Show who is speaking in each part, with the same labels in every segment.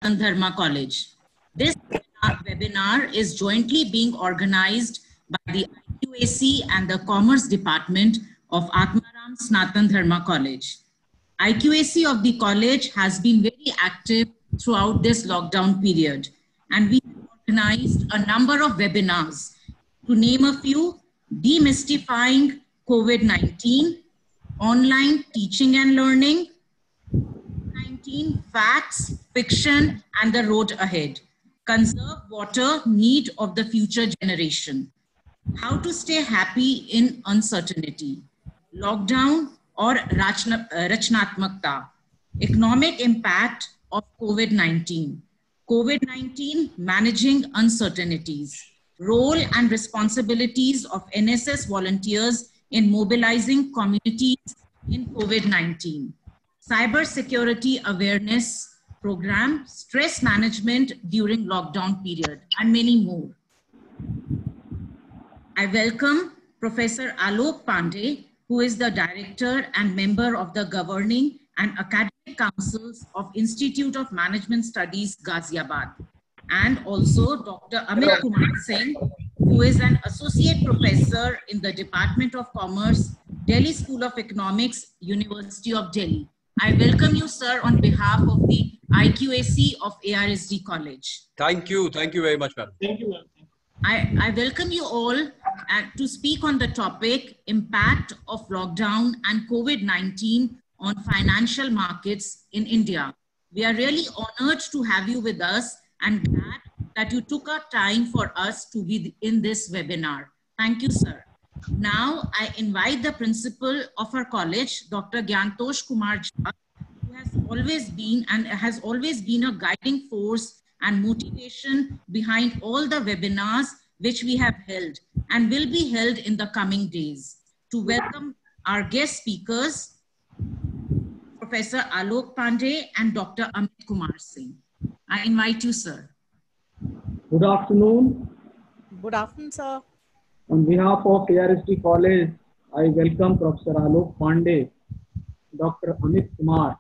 Speaker 1: Sanatana Dharma College. This webinar is jointly being organized by the IQAC and the Commerce Department of Atmaram Sanatana Dharma College. IQAC of the college has been very active throughout this lockdown period, and we have organized a number of webinars. To name a few: demystifying COVID-19, online teaching and learning, 19 facts, fiction, and the road ahead, conserve water, need of the future generation, how to stay happy in uncertainty, lockdown or Rachnatmakta, economic impact of COVID-19, COVID-19 managing uncertainties, role and responsibilities of NSS volunteers in mobilizing communities in COVID-19, cyber security awareness program, stress management during lockdown period, and many more. I welcome Professor Alok Pandey, who is the Director and member of the Governing and Academic Councils of Institute of Management Studies, Ghaziabad, and also Dr. Amit Kumar Singh, who is an Associate Professor in the Department of Commerce, Delhi School of Economics, University of Delhi. I welcome you, sir, on behalf of the IQAC of ARSD College.
Speaker 2: Thank you very much, ma'am.
Speaker 3: Thank you, ma'am.
Speaker 1: I welcome you all to speak on the topic, impact of lockdown and COVID-19 on financial markets in India. We are really honored to have you with us and glad that you took our time for us to be in this webinar. Thank you, sir. Now I invite the principal of our college, Dr. Gyantosh Kumar Jha, who has always been a guiding force and motivation behind all the webinars which we have held and will be held in the coming days, to welcome our guest speakers, Professor Alok Pandey and Dr. Amit Kumar Singh. I invite you, sir.
Speaker 3: Good afternoon.
Speaker 4: Good afternoon, sir.
Speaker 3: On behalf of ARSD College, I welcome Professor Alok Pandey, Dr. Amit Kumar,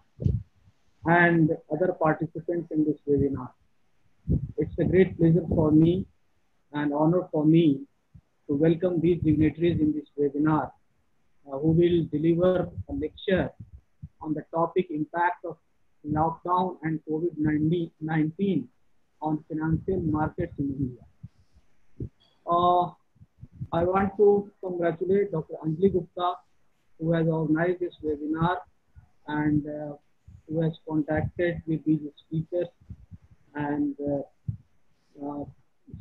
Speaker 3: and other participants in this webinar. It's a great pleasure for me and honor for me to welcome these dignitaries in this webinar who will deliver a lecture on the topic impact of lockdown and COVID-19 on financial markets in India. I want to congratulate Dr. Anjali Gupta, who has organized this webinar and who has contacted with these speakers, and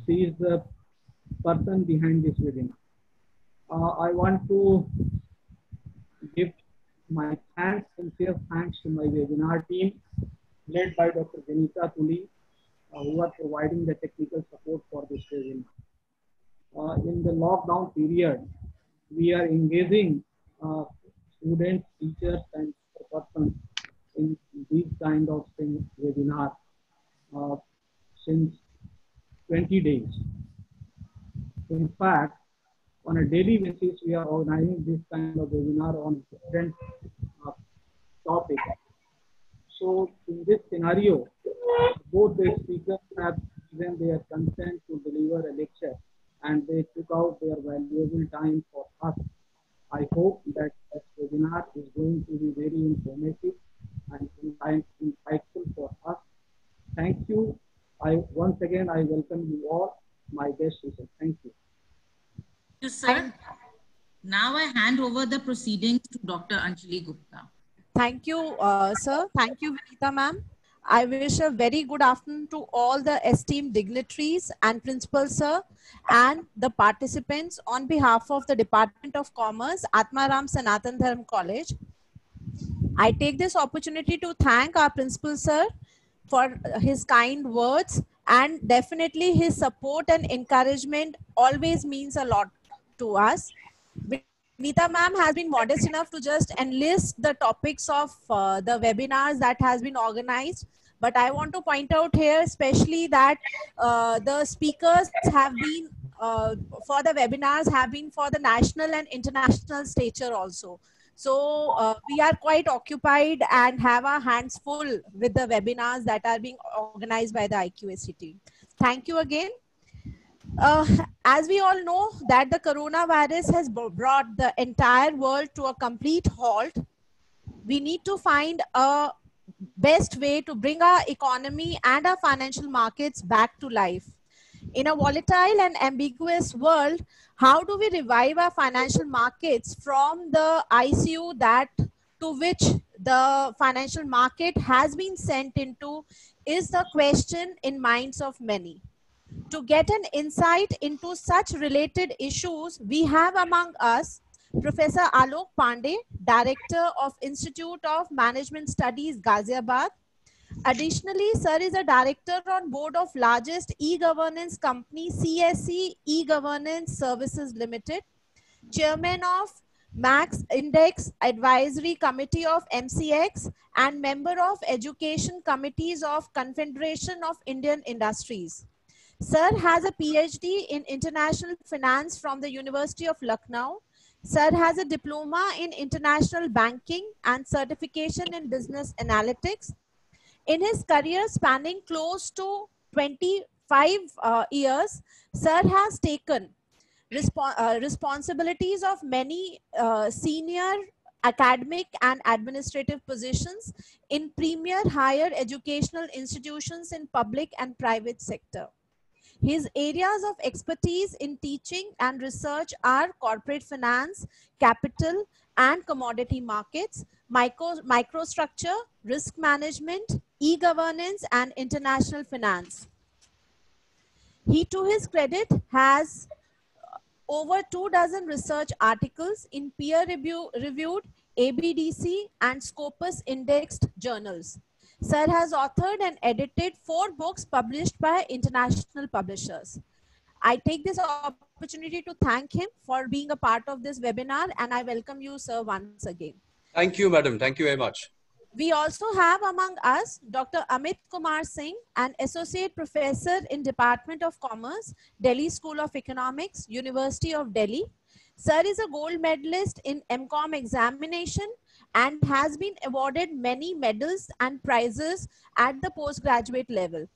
Speaker 3: she is the person behind this webinar. I want to give my thanks, sincere thanks to my webinar team led by Dr. Janita Tuli, who are providing the technical support for this webinar. In the lockdown period, we are engaging students, teachers, and persons in these kind of webinars since 20 days. In fact, on a daily basis, we are organizing this kind of webinar on different topics. So in this scenario, both the speakers have given their consent to deliver a lecture, and they took out their valuable time for us. I hope that this webinar is going to be very informative and insightful for us. Thank you. Once again, I welcome you all, my guest speakers. Thank you.
Speaker 1: Thank you, sir. Now I hand over the proceedings to Dr. Anjali Gupta.
Speaker 4: Thank you, sir. Thank you, Vinita ma'am. I wish a very good afternoon to all the esteemed dignitaries and principal, sir, and the participants on behalf of the Department of Commerce, Atmaram Sanatana Dharma College. I take this opportunity to thank our principal, sir, for his kind words, and definitely his support and encouragement always means a lot to us. Vinita ma'am has been modest enough to just enlist the topics of the webinars that has been organized. But I want to point out here especially that the speakers have been for the webinars have been for the national and international stature also. So we are quite occupied and have our hands full with the webinars that are being organized by the IQAC team. Thank you again. Uh, as we all know that the coronavirus has brought the entire world to a complete halt, we need to find a best way to bring our economy and our financial markets back to life. In a volatile and ambiguous world, how do we revive our financial markets from the ICU that to which the financial market has been sent into is the question in minds of many. To get an insight into such related issues, we have among us Professor Alok Pandey, Director of Institute of Management Studies, Ghaziabad. Additionally, sir is a director on board of largest e-governance company CSE E-Governance Services Limited, chairman of Max Index Advisory Committee of MCX, and member of Education Committees of Confederation of Indian Industries. Sir has a PhD in International Finance from the University of Lucknow. Sir has a diploma in International Banking and certification in Business Analytics. In his career spanning close to 25 years, Sir has taken responsibilities of many senior academic and administrative positions in premier higher educational institutions in public and private sector. His areas of expertise in teaching and research are corporate finance, capital and commodity markets, microstructure, risk management, e-governance, and international finance. He, to his credit, has over 24 research articles in peer-reviewed ABDC and Scopus indexed journals. Sir has authored and edited 4 books published by international publishers. I take this opportunity to thank him for being a part of this webinar, and I welcome you, sir, once again.
Speaker 2: Thank you, madam. Thank you very much.
Speaker 4: We also have among us Dr. Amit Kumar Singh, an associate professor in Department of Commerce, Delhi School of Economics, University of Delhi. Sir is a gold medalist in MCOM examination and has been awarded many medals and prizes at the postgraduate level.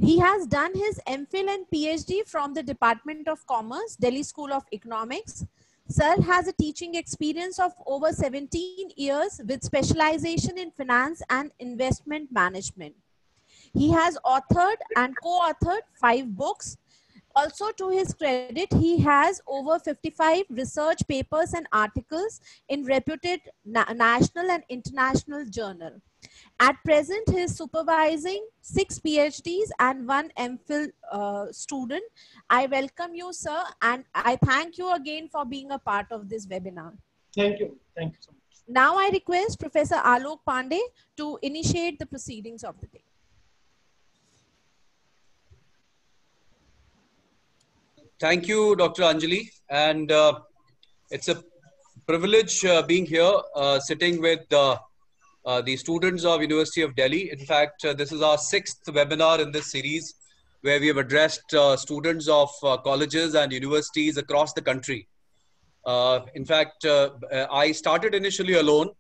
Speaker 4: He has done his MPhil and PhD from the Department of Commerce, Delhi School of Economics. Sir has a teaching experience of over 17 years with specialization in finance and investment management. He has authored and co-authored 5 books. Also, to his credit, he has over 55 research papers and articles in reputed national and international journals. At present, he is supervising 6 PhDs and 1 MPhil student. I welcome you, sir, and I thank you again for being a part of this webinar.
Speaker 3: Thank you. Thank you so much.
Speaker 4: Now I request Professor Alok Pandey to initiate the proceedings of the day.
Speaker 2: Thank you, Dr. Anjali. And it's a privilege being here, sitting with the students of University of Delhi. In fact, this is our 6th webinar in this series where we have addressed students of colleges and universities across the country. In fact, I started initially alone,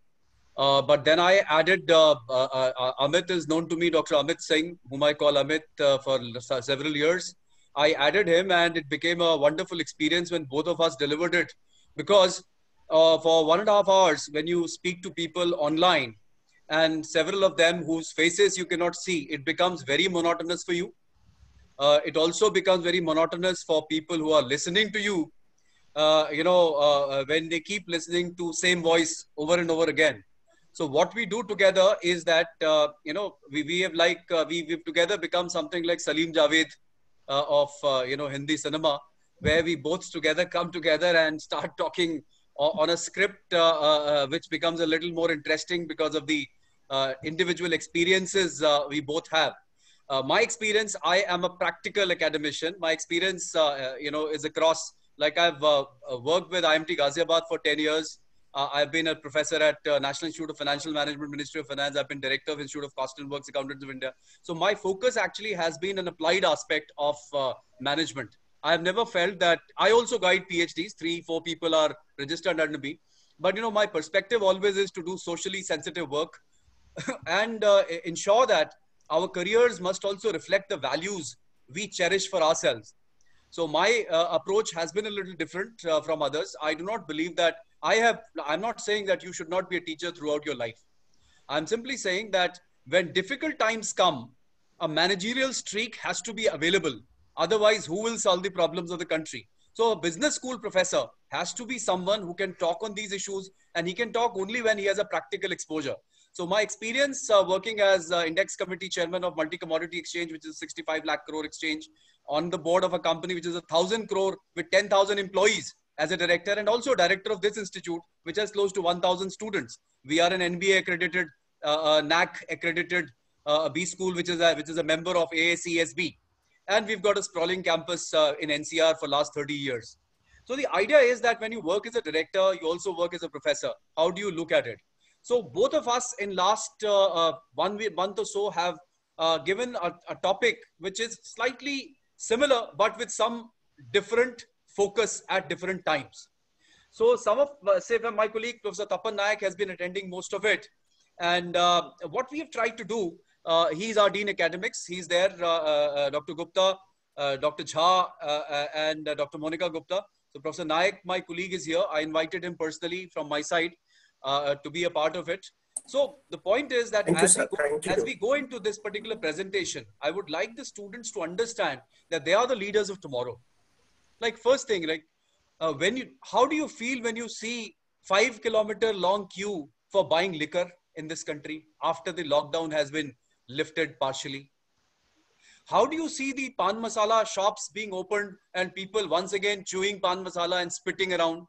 Speaker 2: but then I added, Amit is known to me, Dr. Amit Singh, whom I call Amit for several years. I added him and it became a wonderful experience when both of us delivered it, because for 1.5 hours, when you speak to people online and several of them whose faces you cannot see, it becomes very monotonous for you. It also becomes very monotonous for people who are listening to you, when they keep listening to same voice over and over again. So what we do together is that, we've together become something like Salim Javed of Hindi cinema, where we both together come together and start talking on a script which becomes a little more interesting because of the individual experiences we both have. My experience, I am a practical academician. My experience, is across, like I've worked with IMT Ghaziabad for 10 years. I've been a professor at National Institute of Financial Management, Ministry of Finance. I've been director of Institute of Cost and Works Accountants of India. So my focus actually has been an applied aspect of management. I have never felt that. I also guide PhDs. 3-4 people are registered under me. But, my perspective always is to do socially sensitive work and ensure that our careers must also reflect the values we cherish for ourselves. So my approach has been a little different from others. I do not believe that I'm not saying that you should not be a teacher throughout your life. I'm simply saying that when difficult times come, a managerial streak has to be available. Otherwise, who will solve the problems of the country? So a business school professor has to be someone who can talk on these issues, and he can talk only when he has a practical exposure. So my experience working as index committee chairman of multi commodity exchange, which is 65 lakh crore exchange, on the board of a company which is 1,000 crore with 10,000 employees as a director, and also director of this institute, which has close to 1,000 students. We are an NBA accredited, NAC accredited B school, which is a member of AACSB. And we've got a sprawling campus in NCR for last 30 years. So the idea is that when you work as a director, you also work as a professor. How do you look at it? So both of us in last 1 month or so have given a topic which is slightly similar, but with some different focus at different times. So some of, say, my colleague, Professor Tapan Nayak, has been attending most of it. And what we have tried to do, he's our Dean Academics. He's there, Dr. Gupta, Dr. Jha, and Dr. Monica Gupta. So Professor Nayak, my colleague, is here. I invited him personally from my side to be a part of it. So the point is that as we go into this particular presentation, I would like the students to understand that they are the leaders of tomorrow. Like first thing, like how do you feel when you see 5-kilometer long queue for buying liquor in this country after the lockdown has been lifted partially? How do you see the pan masala shops being opened and people once again chewing pan masala and spitting around?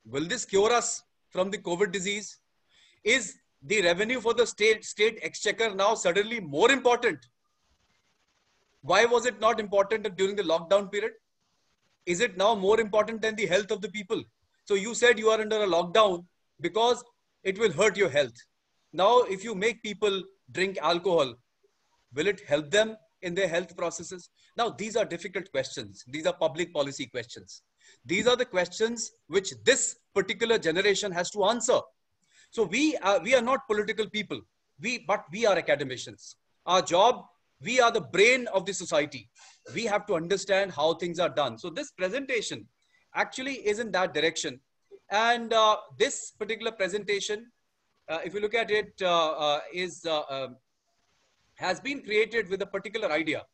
Speaker 2: Will this cure us from the COVID disease? Is the revenue for the state exchequer now suddenly more important? Why was it not important during the lockdown period? Is it now more important than the health of the people? So you said you are under a lockdown because it will hurt your health. Now, if you make people drink alcohol, will it help them in their health processes? Now, these are difficult questions. These are public policy questions. These are the questions which this particular generation has to answer. So we are not political people, but we are academicians. Our job, we are the brain of the society. We have to understand how things are done. So this presentation actually is in that direction. And this particular presentation, if you look at it, has been created with a particular idea.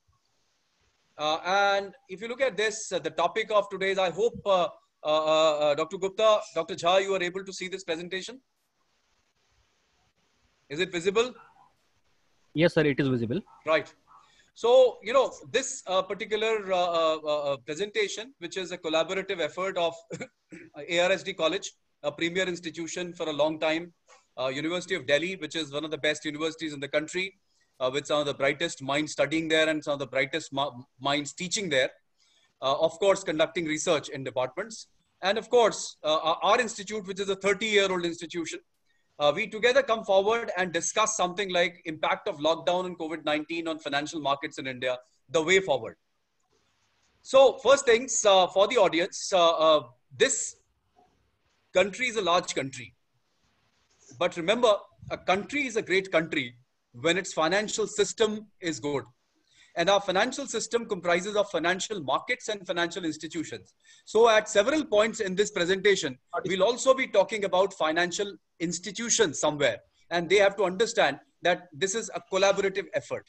Speaker 2: And if you look at this, the topic of today's, I hope Dr. Gupta, Dr. Jha, you are able to see this presentation. Is it visible?
Speaker 5: Yes, sir, it is visible.
Speaker 2: Right. So, this particular presentation, which is a collaborative effort of ARSD College, a premier institution for a long time, University of Delhi, which is one of the best universities in the country, with some of the brightest minds studying there and some of the brightest minds teaching there. Of course, conducting research in departments. And of course, our institute, which is a 30-year-old institution, we together come forward and discuss something like impact of lockdown and COVID-19 on financial markets in India, the way forward. So first things for the audience, this country is a large country. But remember, a country is a great country when its financial system is good. And our financial system comprises of financial markets and financial institutions. So at several points in this presentation, we'll also be talking about financial institutions somewhere. And they have to understand that this is a collaborative effort.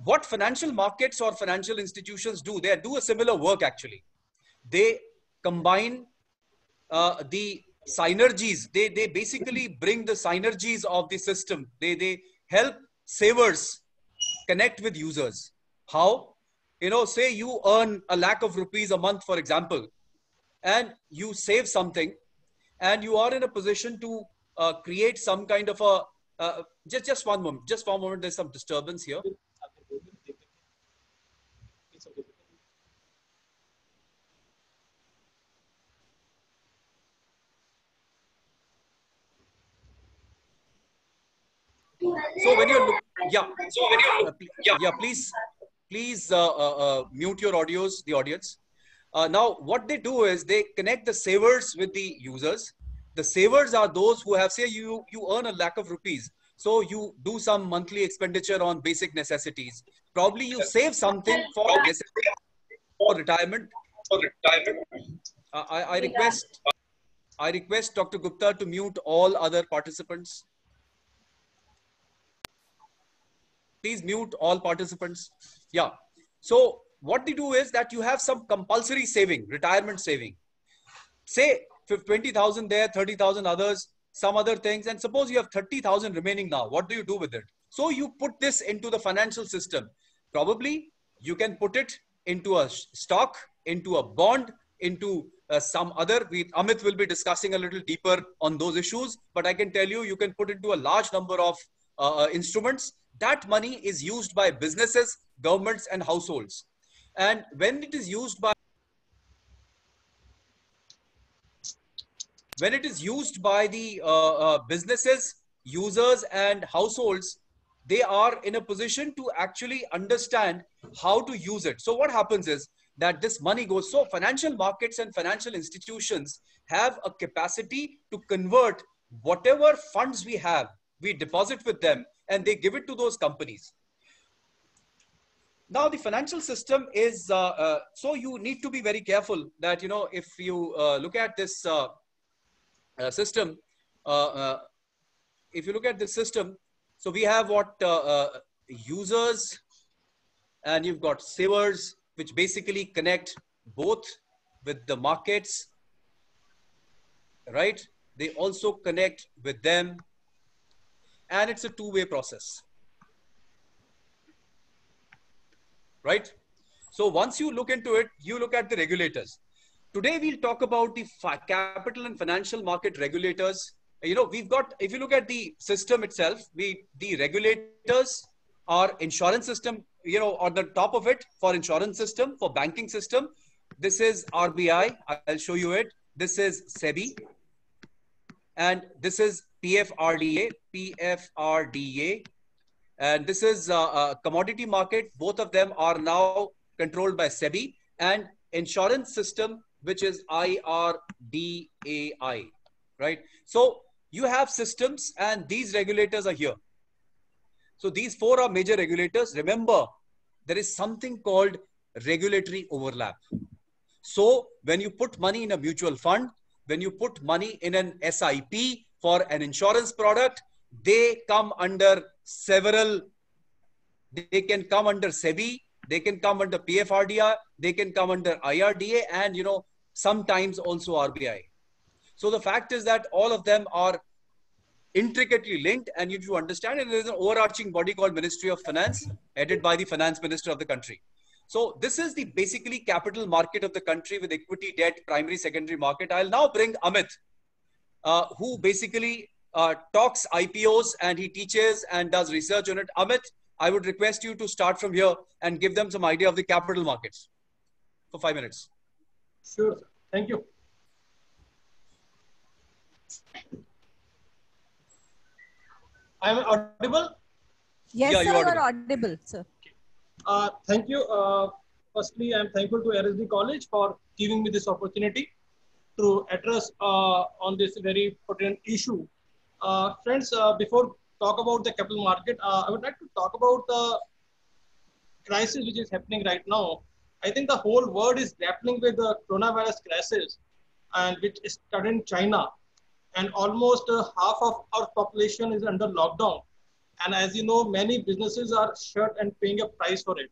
Speaker 2: What financial markets or financial institutions do, they do a similar work actually. They combine the synergies. They basically bring the synergies of the system. They help savers connect with users. How? Say you earn a lakh of rupees a month, for example, and you save something and you are in a position to create some kind of a, just one moment, there's some disturbance here. So when you look, please mute your audios, the audience. Now, what they do is they connect the savers with the users. The savers are those who have, say, you earn a lakh of rupees. So you do some monthly expenditure on basic necessities. Probably you save something for retirement. I request Dr. Gupta to mute all other participants. Please mute all participants. Yeah. So what they do is that you have some compulsory saving, retirement saving. Say 20,000 there, 30,000 others, some other things. And suppose you have 30,000 remaining now. What do you do with it? So you put this into the financial system. Probably you can put it into a stock, into a bond, into some other. Amit will be discussing a little deeper on those issues. But I can tell you, you can put into a large number of instruments. That money is used by businesses, governments, and households. And when it is used by the businesses, users, and households, they are in a position to actually understand how to use it. So what happens is that this money goes. So financial markets and financial institutions have a capacity to convert whatever funds we have, we deposit with them, and they give it to those companies. Now the financial system is, so you need to be very careful that, if you look at this system, if you look at this system, so we have what users, and you've got savers, which basically connect both with the markets, right? They also connect with them, and it's a two-way process, right? So once you look into it, you look at the regulators. Today, we'll talk about the capital and financial market regulators. We've got, if you look at the system itself, the regulators are insurance system, on the top of it for insurance system, for banking system. This is RBI. I'll show you it. This is SEBI. And this is PFRDA. And this is commodity market. Both of them are now controlled by SEBI. And insurance system, which is IRDAI, right? So you have systems, and these regulators are here. So these four are major regulators. Remember, there is something called regulatory overlap. So when you put money in a mutual fund, when you put money in an SIP for an insurance product, they come under several, they can come under SEBI, they can come under PFRDA, they can come under IRDA, and sometimes also RBI. So the fact is that all of them are intricately linked, and you need to understand, and there is an overarching body called Ministry of Finance, headed by the finance minister of the country. So this is the basically capital market of the country with equity, debt, primary, secondary market. I'll now bring Amit, who basically talks IPOs, and he teaches and does research on it. Amit, I would request you to start from here and give them some idea of the capital markets for 5 minutes.
Speaker 6: Sure, sir. Thank you. I am audible?
Speaker 4: Yes,
Speaker 2: Yeah,
Speaker 4: sir,
Speaker 2: you
Speaker 4: are audible, sir.
Speaker 6: Thank you. Firstly, I am thankful to RSD College for giving me this opportunity to address on this very important issue. Friends, before talk about the capital market, I would like to talk about the crisis which is happening right now. I think the whole world is grappling with the coronavirus crisis, and which started in China, and almost half of our population is under lockdown. And as you know, many businesses are shut and paying a price for it.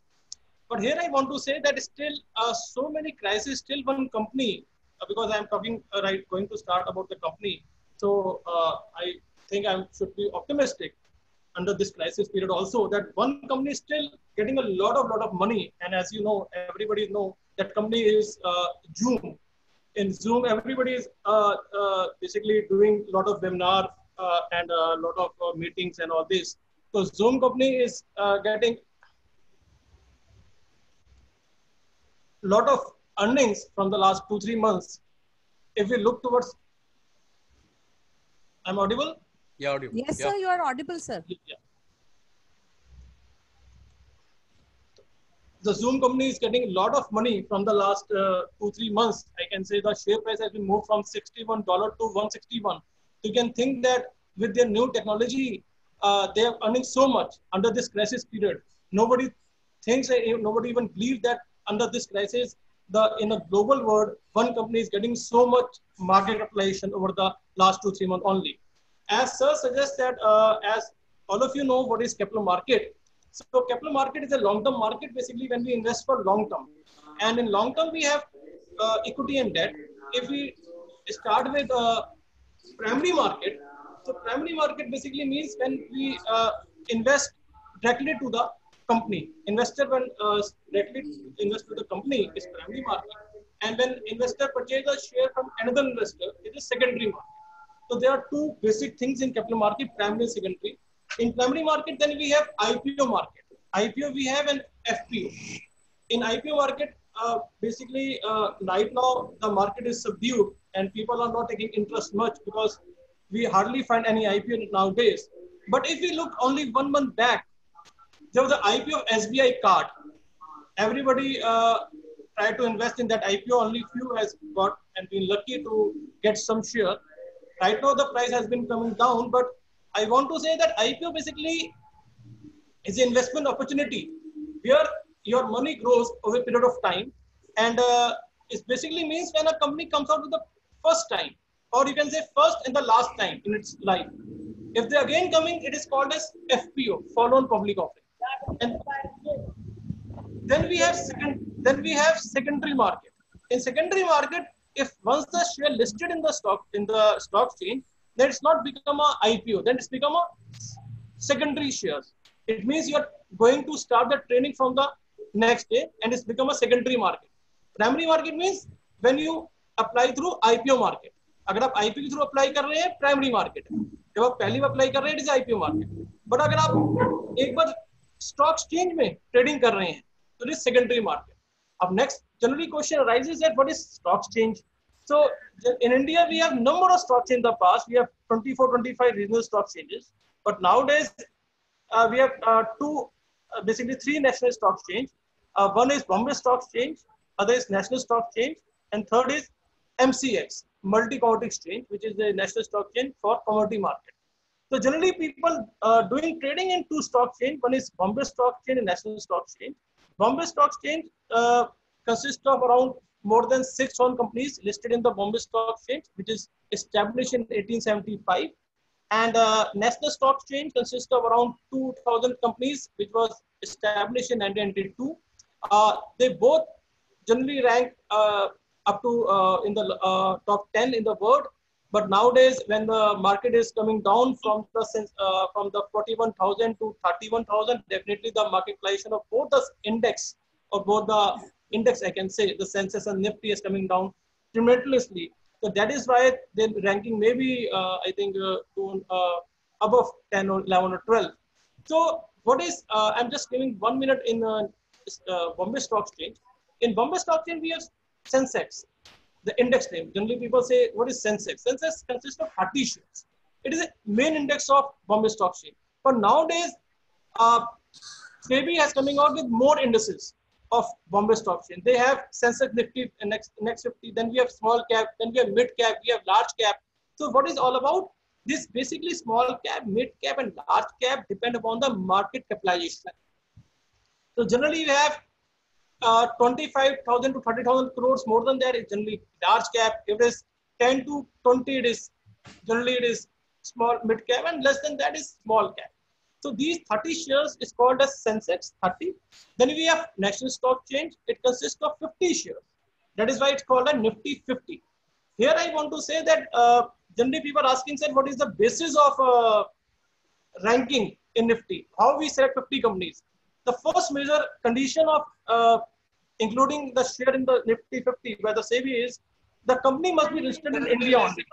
Speaker 6: But here I want to say that still so many crises, still one company, because I'm talking going to start about the company. So I think I should be optimistic under this crisis period also, that one company is still getting a lot of money. And as you know, everybody know that company is Zoom. In Zoom, everybody is basically doing a lot of webinar and a lot of meetings and all this. So Zoom company is getting a lot of earnings from the last 2-3 months. If we look towards, I'm audible?
Speaker 2: Yeah, audible.
Speaker 4: Yes,
Speaker 2: Yeah.
Speaker 4: sir, you are audible, sir.
Speaker 6: Yeah. the Zoom company is getting a lot of money from the last 2-3 months. I can say the share price has been moved from $61 to 161. You can think that with their new technology, they are earning so much under this crisis period. Nobody thinks, nobody even believes that under this crisis, in a global world, one company is getting so much market capitalization over the last 2-3 months only. As sir suggests that, as all of you know what is capital market. So capital market is a long-term market, basically when we invest for long-term. And in long-term, we have equity and debt. If we start with primary market, so primary market basically means when we invest directly to the company. Investor when directly invest to the company is primary market. And when investor purchases a share from another investor, it is secondary market. So there are two basic things in capital market, primary and secondary. In primary market, then we have IPO market. IPO, we have an FPO. In IPO market, basically right now the market is subdued and people are not taking interest much because we hardly find any IPO nowadays. But if we look only 1 month back, there was the IPO of SBI card. Everybody tried to invest in that IPO. Only few has got and been lucky to get some share. Right now the price has been coming down, but I want to say that IPO basically is an investment opportunity where your money grows over a period of time, and it basically means when a company comes out for the first time, or you can say first and the last time in its life. If they're again coming, it is called as FPO, follow-on public offering. And then we have secondary market. In secondary market, if once the share listed in the stock exchange, then it's not become a IPO, then it's become a secondary shares. It means you're going to start the trading from the next day and it's become a secondary market. Primary market means when you apply through IPO market. अगर आप IPO के through apply कर रहे हैं, primary market है. जब आप पहली बार apply कर रहे हैं, it is IPO market. But अगर आप एक बार stock exchange में trading कर रहे हैं, तो it is secondary market. अब next generally question arises that what is stock exchange? So in India, we have number of stocks in the past. We have 24, 25 regional stock exchanges. But nowadays, we have basically three national stock exchange. One is Bombay Stock Exchange, other is National Stock Exchange, and third is MCX, Multi Commodity Exchange, which is the national stock exchange for commodity market. So generally, people doing trading in two stock exchange. One is Bombay Stock Exchange and National Stock Exchange. Bombay Stock Exchange consists of around more than 600 companies listed in the Bombay Stock Exchange, which is established in 1875. And National Stock Exchange consists of around 2,000 companies, which was established in 1992. They both generally rank up to in the top 10 in the world. But nowadays, when the market is coming down from the 41,000 to 31,000, definitely the market capitalization of both the index or both the index, I can say, the Sensex and Nifty is coming down tremendously. So that is why the ranking may be, I think, above 10 or 11 or 12. So what is, I'm just giving 1 minute in Bombay Stock Exchange. In Bombay Stock Exchange, we have Sensex, the index name. Generally, people say, what is Sensex? Sensex consists of 30 shares. It is a main index of Bombay Stock Exchange. But nowadays, SEBI has coming out with more indices of Bombay Stock Exchange. They have Sensex Nifty, next 50. Then we have small cap. Then we have mid cap. We have large cap. So what is all about? This basically small cap, mid cap, and large cap depend upon the market capitalization. So generally, we have 25,000 to 30,000 crores. More than that is generally large cap. If it is 10 to 20, it is small mid cap, and less than that is small cap. So these 30 shares is called as Sensex 30. Then we have National Stock Exchange. It consists of 50 shares. That is why it's called a Nifty 50. Here I want to say that generally people are asking, sir, what is the basis of ranking in Nifty? How we select 50 companies? The first major condition of including the share in the Nifty 50 by the SEBI is the company must be listed in India only.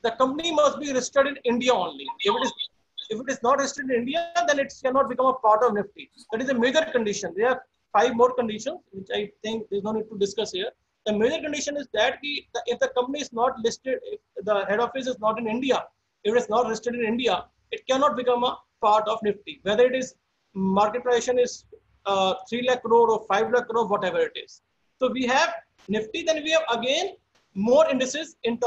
Speaker 6: The company must be listed in India only. If it is not listed in India, then it cannot become a part of Nifty. That is a major condition. There are 5 more conditions, which I think there's no need to discuss here. The major condition is that if the company is not listed, if the head office is not in India, if it is not listed in India, it cannot become a part of Nifty. Whether it is market valuation is 3 lakh crore or 5 lakh crore, whatever it is. So we have Nifty, then we have again more indices in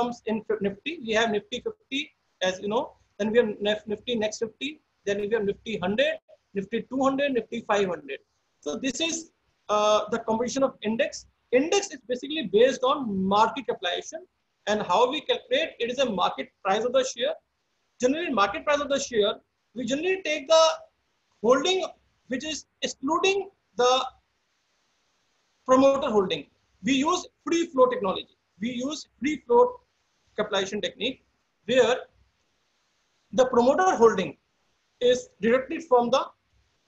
Speaker 6: Nifty. We have Nifty 50, as you know, then we have Nifty Next 50, then we have Nifty 100, Nifty 200, Nifty 500. So this is the composition of index. Index is basically based on market capitalization, and how we calculate it is a market price of the share. Generally, market price of the share, we generally take the holding which is excluding the promoter holding. We use free float technology. We use free float capitalization technique, where the promoter holding is deducted from the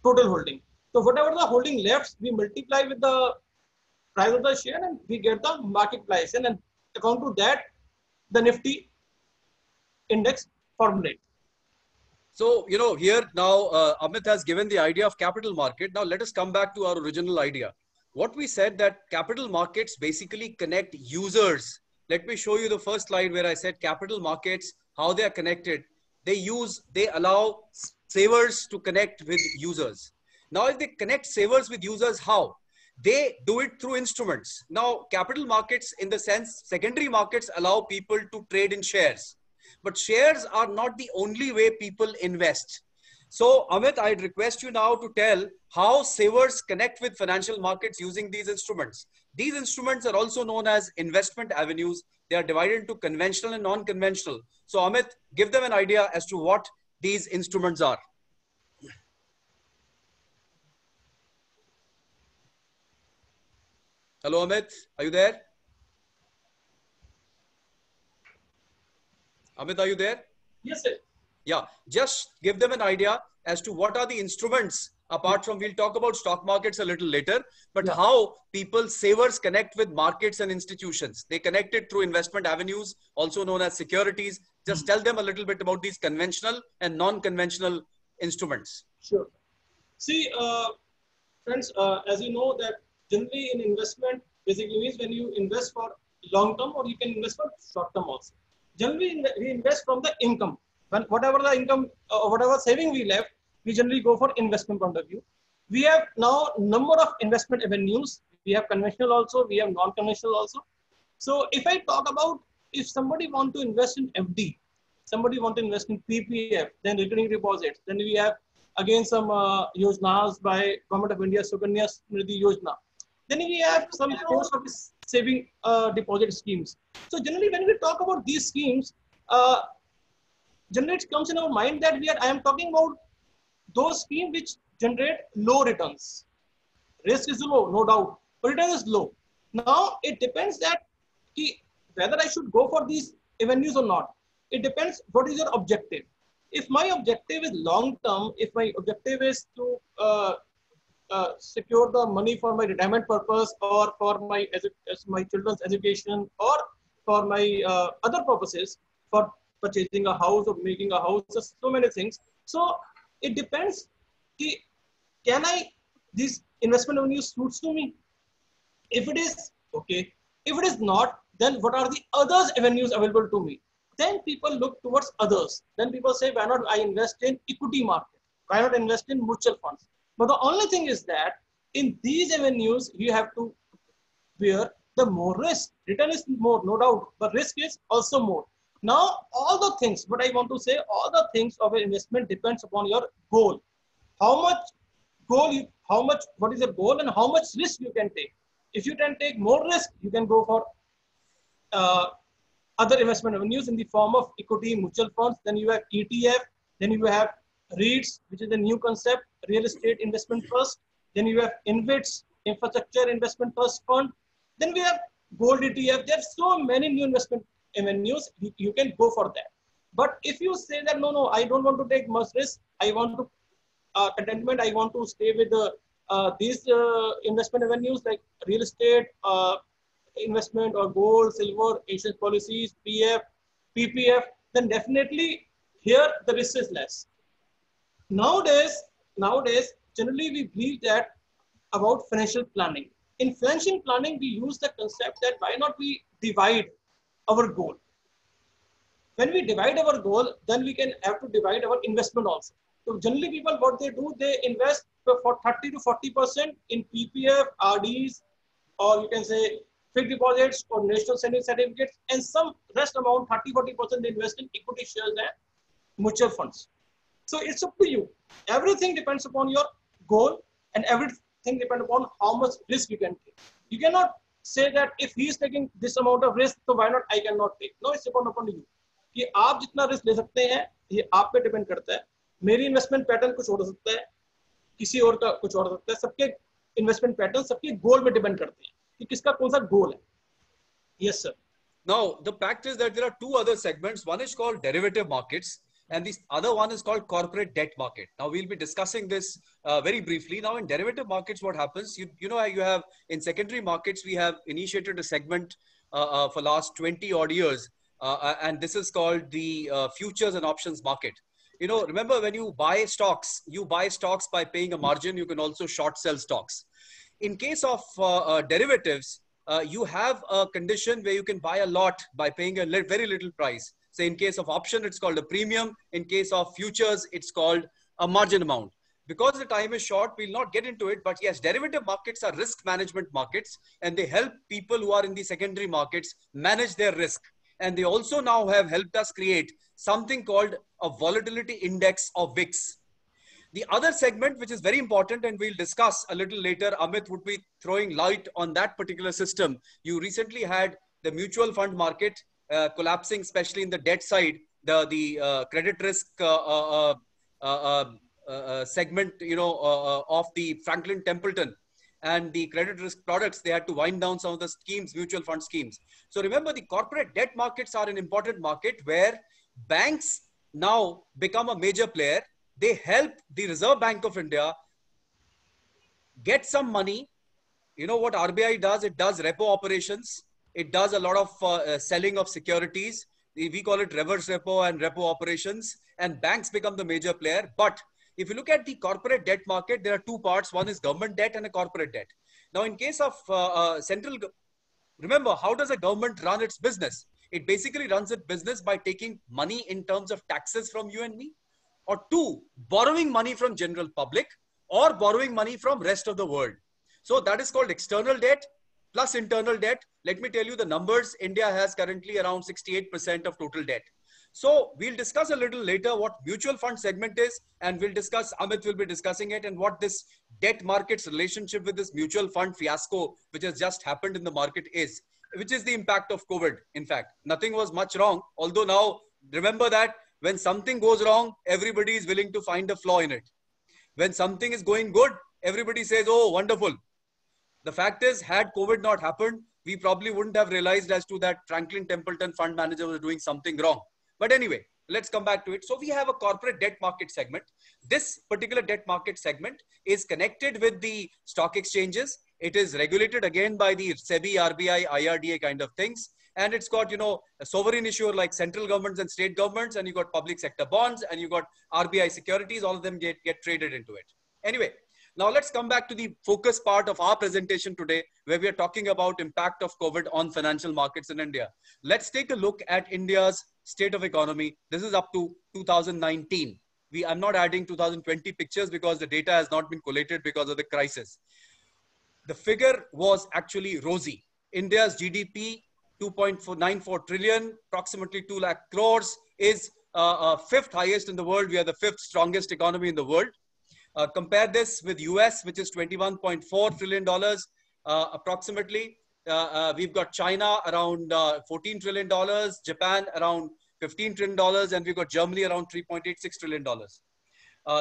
Speaker 6: total holding. So whatever the holding left, we multiply with the price of the share and we get the market price. And according to that, the Nifty index formulate.
Speaker 2: So, you know, here now Amit has given the idea of capital market. Now let us come back to our original idea. What we said that capital markets basically connect users. Let me show you the first slide where I said capital markets, how they are connected. They allow savers to connect with users. Now, if they connect savers with users, how? They do it through instruments. Now, capital markets, in the sense, secondary markets allow people to trade in shares. But shares are not the only way people invest. So, Amit, I'd request you now to tell how savers connect with financial markets using these instruments. These instruments are also known as investment avenues. They are divided into conventional and non-conventional. So, Amit, give them an idea as to what these instruments are. Hello, Amit. Are you there? Amit, are you there?
Speaker 6: Yes, sir.
Speaker 2: Yeah, just give them an idea as to what are the instruments, apart from, we'll talk about stock markets a little later, but how people, savers, connect with markets and institutions. They connect it through investment avenues, also known as securities. Just tell them a little bit about these conventional and non-conventional instruments.
Speaker 6: Sure. See, friends, as you know that generally in investment, basically means when you invest for long term or you can invest for short term also. Generally, we invest from the income. When whatever the income or whatever saving we left, we generally go for investment point of view. We have now number of investment avenues. We have conventional also, we have non-conventional also. So if I talk about, if somebody want to invest in FD, somebody want to invest in PPF, then recurring deposits, then we have again some yojnas by Government of India, Sukanya Samriddhi Yojana. Then we have some post office saving deposit schemes. So generally, when we talk about these schemes, generally it comes in our mind that I am talking about those schemes which generate low returns. Risk is low, no doubt, but return is low. Now it depends that whether I should go for these avenues or not. It depends what is your objective. If my objective is long term, if my objective is to secure the money for my retirement purpose or for my children's education or for my other purposes, for purchasing a house or making a house, just so many things. So it depends, these investment avenues suits to me? If it is, okay. If it is not, then what are the other avenues available to me? Then people look towards others. Then people say, why not I invest in equity market? Why not invest in mutual funds? But the only thing is that in these avenues, you have to bear the more risk. Return is more, no doubt, but risk is also more. Now, all the things, what I want to say, all the things of an investment depends upon your goal. How much goal, what is your goal and how much risk you can take. If you can take more risk, you can go for other investment avenues in the form of equity, mutual funds. Then you have ETF, then you have REITs, which is a new concept, real estate investment trust. Then you have InvITs, infrastructure investment trust fund. Then we have gold ETF. There are so many new investment avenues. You can go for that. But if you say that, no, I don't want to take much risk. I want to contentment. I want to stay with these investment avenues like real estate, investment or gold, silver, insurance policies, PF, PPF, then definitely here the risk is less. Nowadays, generally we believe that about financial planning. In financial planning, we use the concept that why not we divide our goal. When we divide our goal, then we can have to divide our investment also. So generally people, what they do, they invest for 30 to 40% in PPF, RDs, or you can say fixed deposits or national saving certificates, and some rest amount 30-40% they invest in equity shares and mutual funds. So it's up to you. Everything depends upon your goal, and everything depends upon how much risk you can take. You cannot say that if he is taking this amount of risk, so why not I cannot take? No, it's depend upon you. कि आप जितना risk ले सकते हैं ये आप पे depend करता है. मेरी इन्वेस्टमेंट पैटर्न कुछ और हो सकता है, किसी और का कुछ और हो सकता है. सबके इन्वेस्टमेंट पैटर्न सबके गोल पे डिपेंड करते हैं कि किसका कौन सा गोल है. Yes, sir.
Speaker 2: Now, the fact is that there are two other segments. One is called derivative markets, and the other one is called corporate debt market. Now, we'll be discussing this very briefly. Now, in derivative markets, what happens? You know, you have in secondary markets, we have initiated a segment for last 20 odd years, and this is called the futures and options market. You know, remember when you buy stocks by paying a margin. You can also short sell stocks. In case of derivatives, you have a condition where you can buy a lot by paying a very little price. So in case of option, it's called a premium. In case of futures, it's called a margin amount. Because the time is short, we'll not get into it. But yes, derivative markets are risk management markets, and they help people who are in the secondary markets manage their risk. And they also now have helped us create something called a volatility index of VIX. The other segment, which is very important, and we'll discuss a little later, Amit would be throwing light on that particular system. You recently had the mutual fund market collapsing, especially in the debt side, the credit risk segment, you know, of the Franklin Templeton and the credit risk products. They had to wind down some of the schemes, mutual fund schemes. So remember, the corporate debt markets are an important market where banks now become a major player. They help the Reserve Bank of India get some money. You know what RBI does? It does repo operations. It does a lot of selling of securities. We call it reverse repo and repo operations. And banks become the major player. But if you look at the corporate debt market, there are two parts. One is government debt and a corporate debt. Now, in case of remember, how does a government run its business? It basically runs its business by taking money in terms of taxes from you and me, or two, borrowing money from general public, or borrowing money from rest of the world. So that is called external debt plus internal debt. Let me tell you the numbers. India has currently around 68% of total debt. So we'll discuss a little later what mutual fund segment is, and we'll discuss, Amit will be discussing it, and what this debt market's relationship with this mutual fund fiasco, which has just happened in the market is, which is the impact of COVID. In fact, nothing was much wrong. Although now, remember that when something goes wrong, everybody is willing to find a flaw in it. When something is going good, everybody says, oh, wonderful. The fact is, had COVID not happened, we probably wouldn't have realized as to that Franklin Templeton fund manager was doing something wrong. But anyway, let's come back to it. So we have a corporate debt market segment. This particular debt market segment is connected with the stock exchanges. It is regulated again by the SEBI, RBI, IRDA kind of things. And it's got, you know, a sovereign issuer like central governments and state governments, and you got public sector bonds, and you got RBI securities. All of them get traded into it. Anyway, now let's come back to the focus part of our presentation today, where we are talking about impact of COVID on financial markets in India. Let's take a look at India's state of economy. This is up to 2019. I'm not adding 2020 pictures because the data has not been collated because of the crisis. The figure was actually rosy. India's GDP, 2.94 trillion, approximately 2 lakh crores, is fifth highest in the world. We are the fifth strongest economy in the world. Compare this with US, which is $21.4 trillion, approximately. We've got China around $14 trillion, Japan around $15 trillion, and we've got Germany around $3.86 trillion.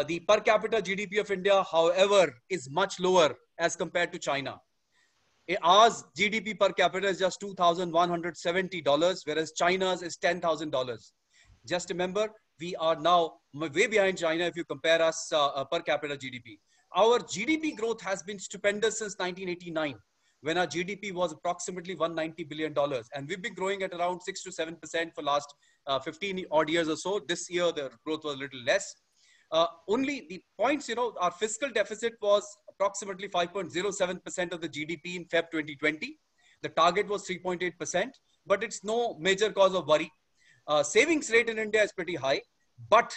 Speaker 2: The per capita GDP of India, however, is much lower as compared to China. Ours GDP per capita is just $2,170, whereas China's is $10,000. Just remember, we are now way behind China if you compare us per capita GDP. Our GDP growth has been stupendous since 1989, when our GDP was approximately $190 billion. And we've been growing at around 6 to 7% for last 15 odd years or so. This year, the growth was a little less. Only the points, you know, our fiscal deficit was approximately 5.07% of the GDP in Feb 2020. The target was 3.8%, but it's no major cause of worry. Savings rate in India is pretty high, but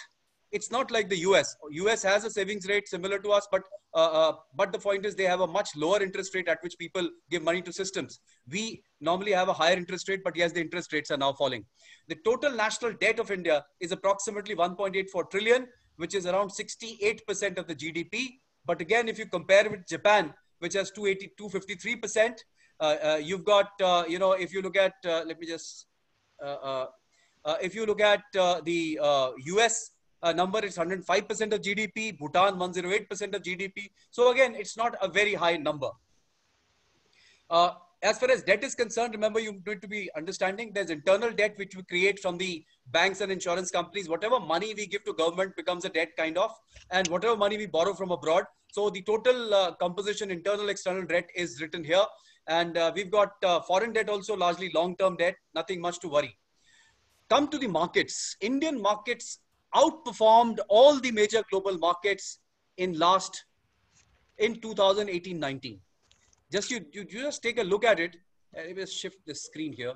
Speaker 2: It's not like the US. US has a savings rate similar to us, but the point is they have a much lower interest rate at which people give money to systems. We normally have a higher interest rate, but yes, the interest rates are now falling. The total national debt of India is approximately 1.84 trillion, which is around 68% of the GDP. But again, if you compare with Japan, which has 253%, you've got, if you look at, if you look at the US number, it's 105% of GDP, Bhutan 108% of GDP. So again, it's not a very high number. As far as debt is concerned, remember, you need to be understanding there's internal debt which we create from the banks and insurance companies. Whatever money we give to government becomes a debt kind of, and whatever money we borrow from abroad. So the total composition, internal, external debt is written here. And we've got foreign debt also, largely long-term debt, nothing much to worry. Come to the markets. Indian markets outperformed all the major global markets in 2018-19. Just you just take a look at it. Let me shift the screen here.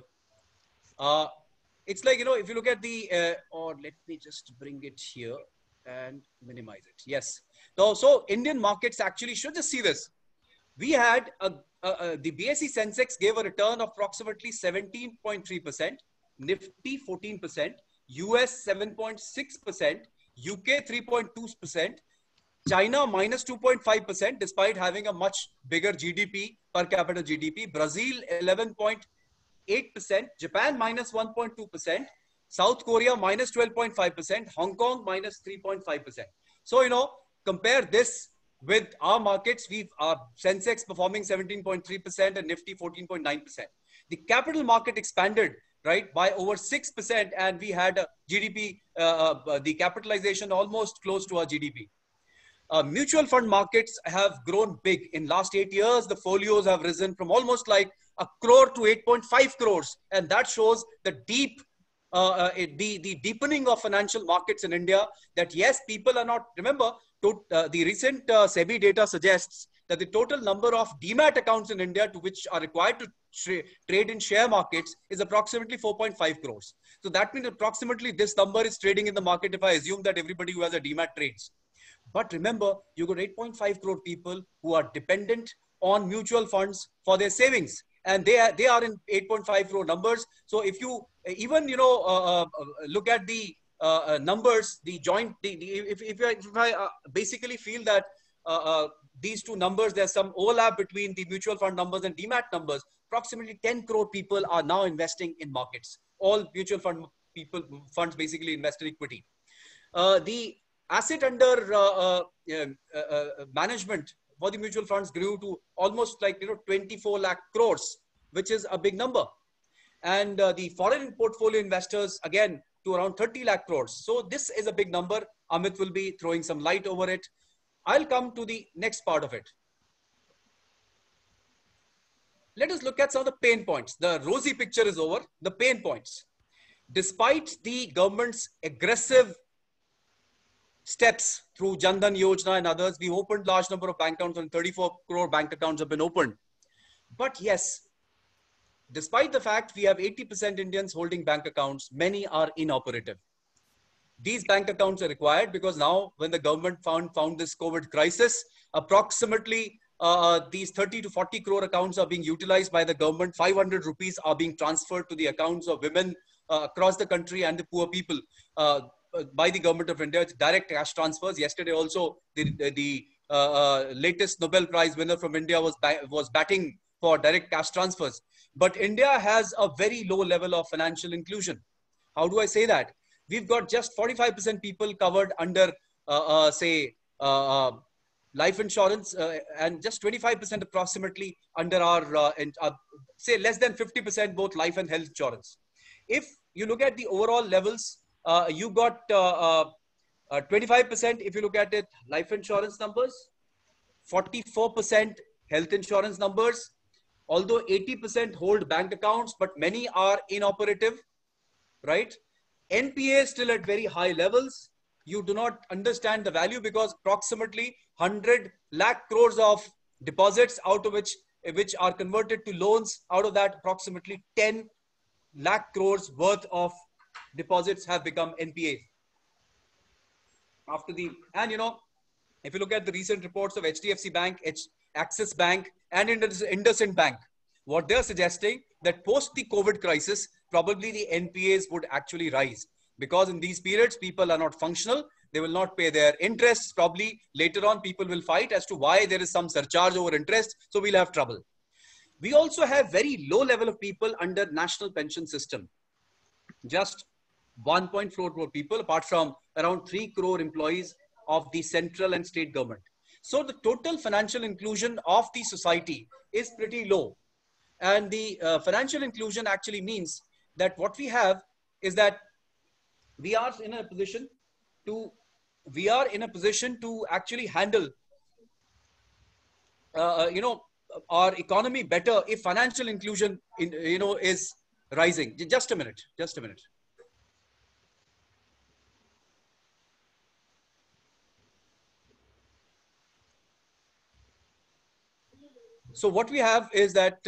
Speaker 2: It's like, if you look at the, or let me just bring it here and minimize it. Yes. So Indian markets actually should just see this. We had the BSE Sensex gave a return of approximately 17.3%, Nifty 14%, US 7.6%, UK 3.2%, China minus 2.5%, despite having a much bigger GDP, per capita GDP, Brazil 11.8%, Japan minus 1.2%, South Korea minus 12.5%, Hong Kong minus 3.5%. So, compare this with our markets. Our Sensex performing 17.3% and Nifty 14.9%. The capital market expanded, right, by over 6%, and we had a GDP, the capitalization almost close to our GDP. Mutual fund markets have grown big. In last 8 years, the folios have risen from almost like 1 crore to 8.5 crores. And that shows the the deepening of financial markets in India, that yes, people are not, remember, the recent SEBI data suggests that the total number of demat accounts in India to which are required to trade in share markets is approximately 4.5 crores. So that means approximately this number is trading in the market if I assume that everybody who has a demat trades. But remember, you got 8.5 crore people who are dependent on mutual funds for their savings. And they are in 8.5 crore numbers. So if you even, look at the numbers, the joint, if I basically feel that these two numbers, there's some overlap between the mutual fund numbers and demat numbers, approximately 10 crore people are now investing in markets. All mutual funds basically invest in equity. The asset under management for the mutual funds grew to almost like 24 lakh crores, which is a big number. And the foreign portfolio investors, again, to around 30 lakh crores. So this is a big number. Amit will be throwing some light over it. I'll come to the next part of it. Let us look at some of the pain points. The rosy picture is over. The pain points. Despite the government's aggressive steps through Jan Dhan Yojana and others, we opened large number of bank accounts, and 34 crore bank accounts have been opened. But yes, despite the fact we have 80% Indians holding bank accounts, many are inoperative. These bank accounts are required because now when the government found this COVID crisis, approximately these 30 to 40 crore accounts are being utilized by the government. 500 rupees are being transferred to the accounts of women across the country and the poor people by the government of India. It's direct cash transfers. Yesterday also, the latest Nobel Prize winner from India was batting for direct cash transfers. But India has a very low level of financial inclusion. How do I say that? We've got just 45% people covered under, life insurance, and just 25% approximately under our, say less than 50% both life and health insurance. If you look at the overall levels, you got 25% if you look at it, life insurance numbers, 44% health insurance numbers, although 80% hold bank accounts, but many are inoperative, right? NPA is still at very high levels. You do not understand the value because approximately 100 lakh crores of deposits out of which are converted to loans. Out of that, approximately 10 lakh crores worth of deposits have become NPA. and you know, if you look at the recent reports of HDFC Bank, Axis Bank, and IndusInd Bank, what they're suggesting that post the COVID crisis, probably the NPAs would actually rise, because in these periods, people are not functional. They will not pay their interests. Probably later on, people will fight as to why there is some surcharge over interest. So we'll have trouble. We also have very low level of people under national pension system. Just 1.4 crore people, apart from around 3 crore employees of the central and state government. So the total financial inclusion of the society is pretty low. And the financial inclusion actually means that what we have is that we are in a position to actually handle our economy better if financial inclusion is rising. Just a minute. So what we have is that,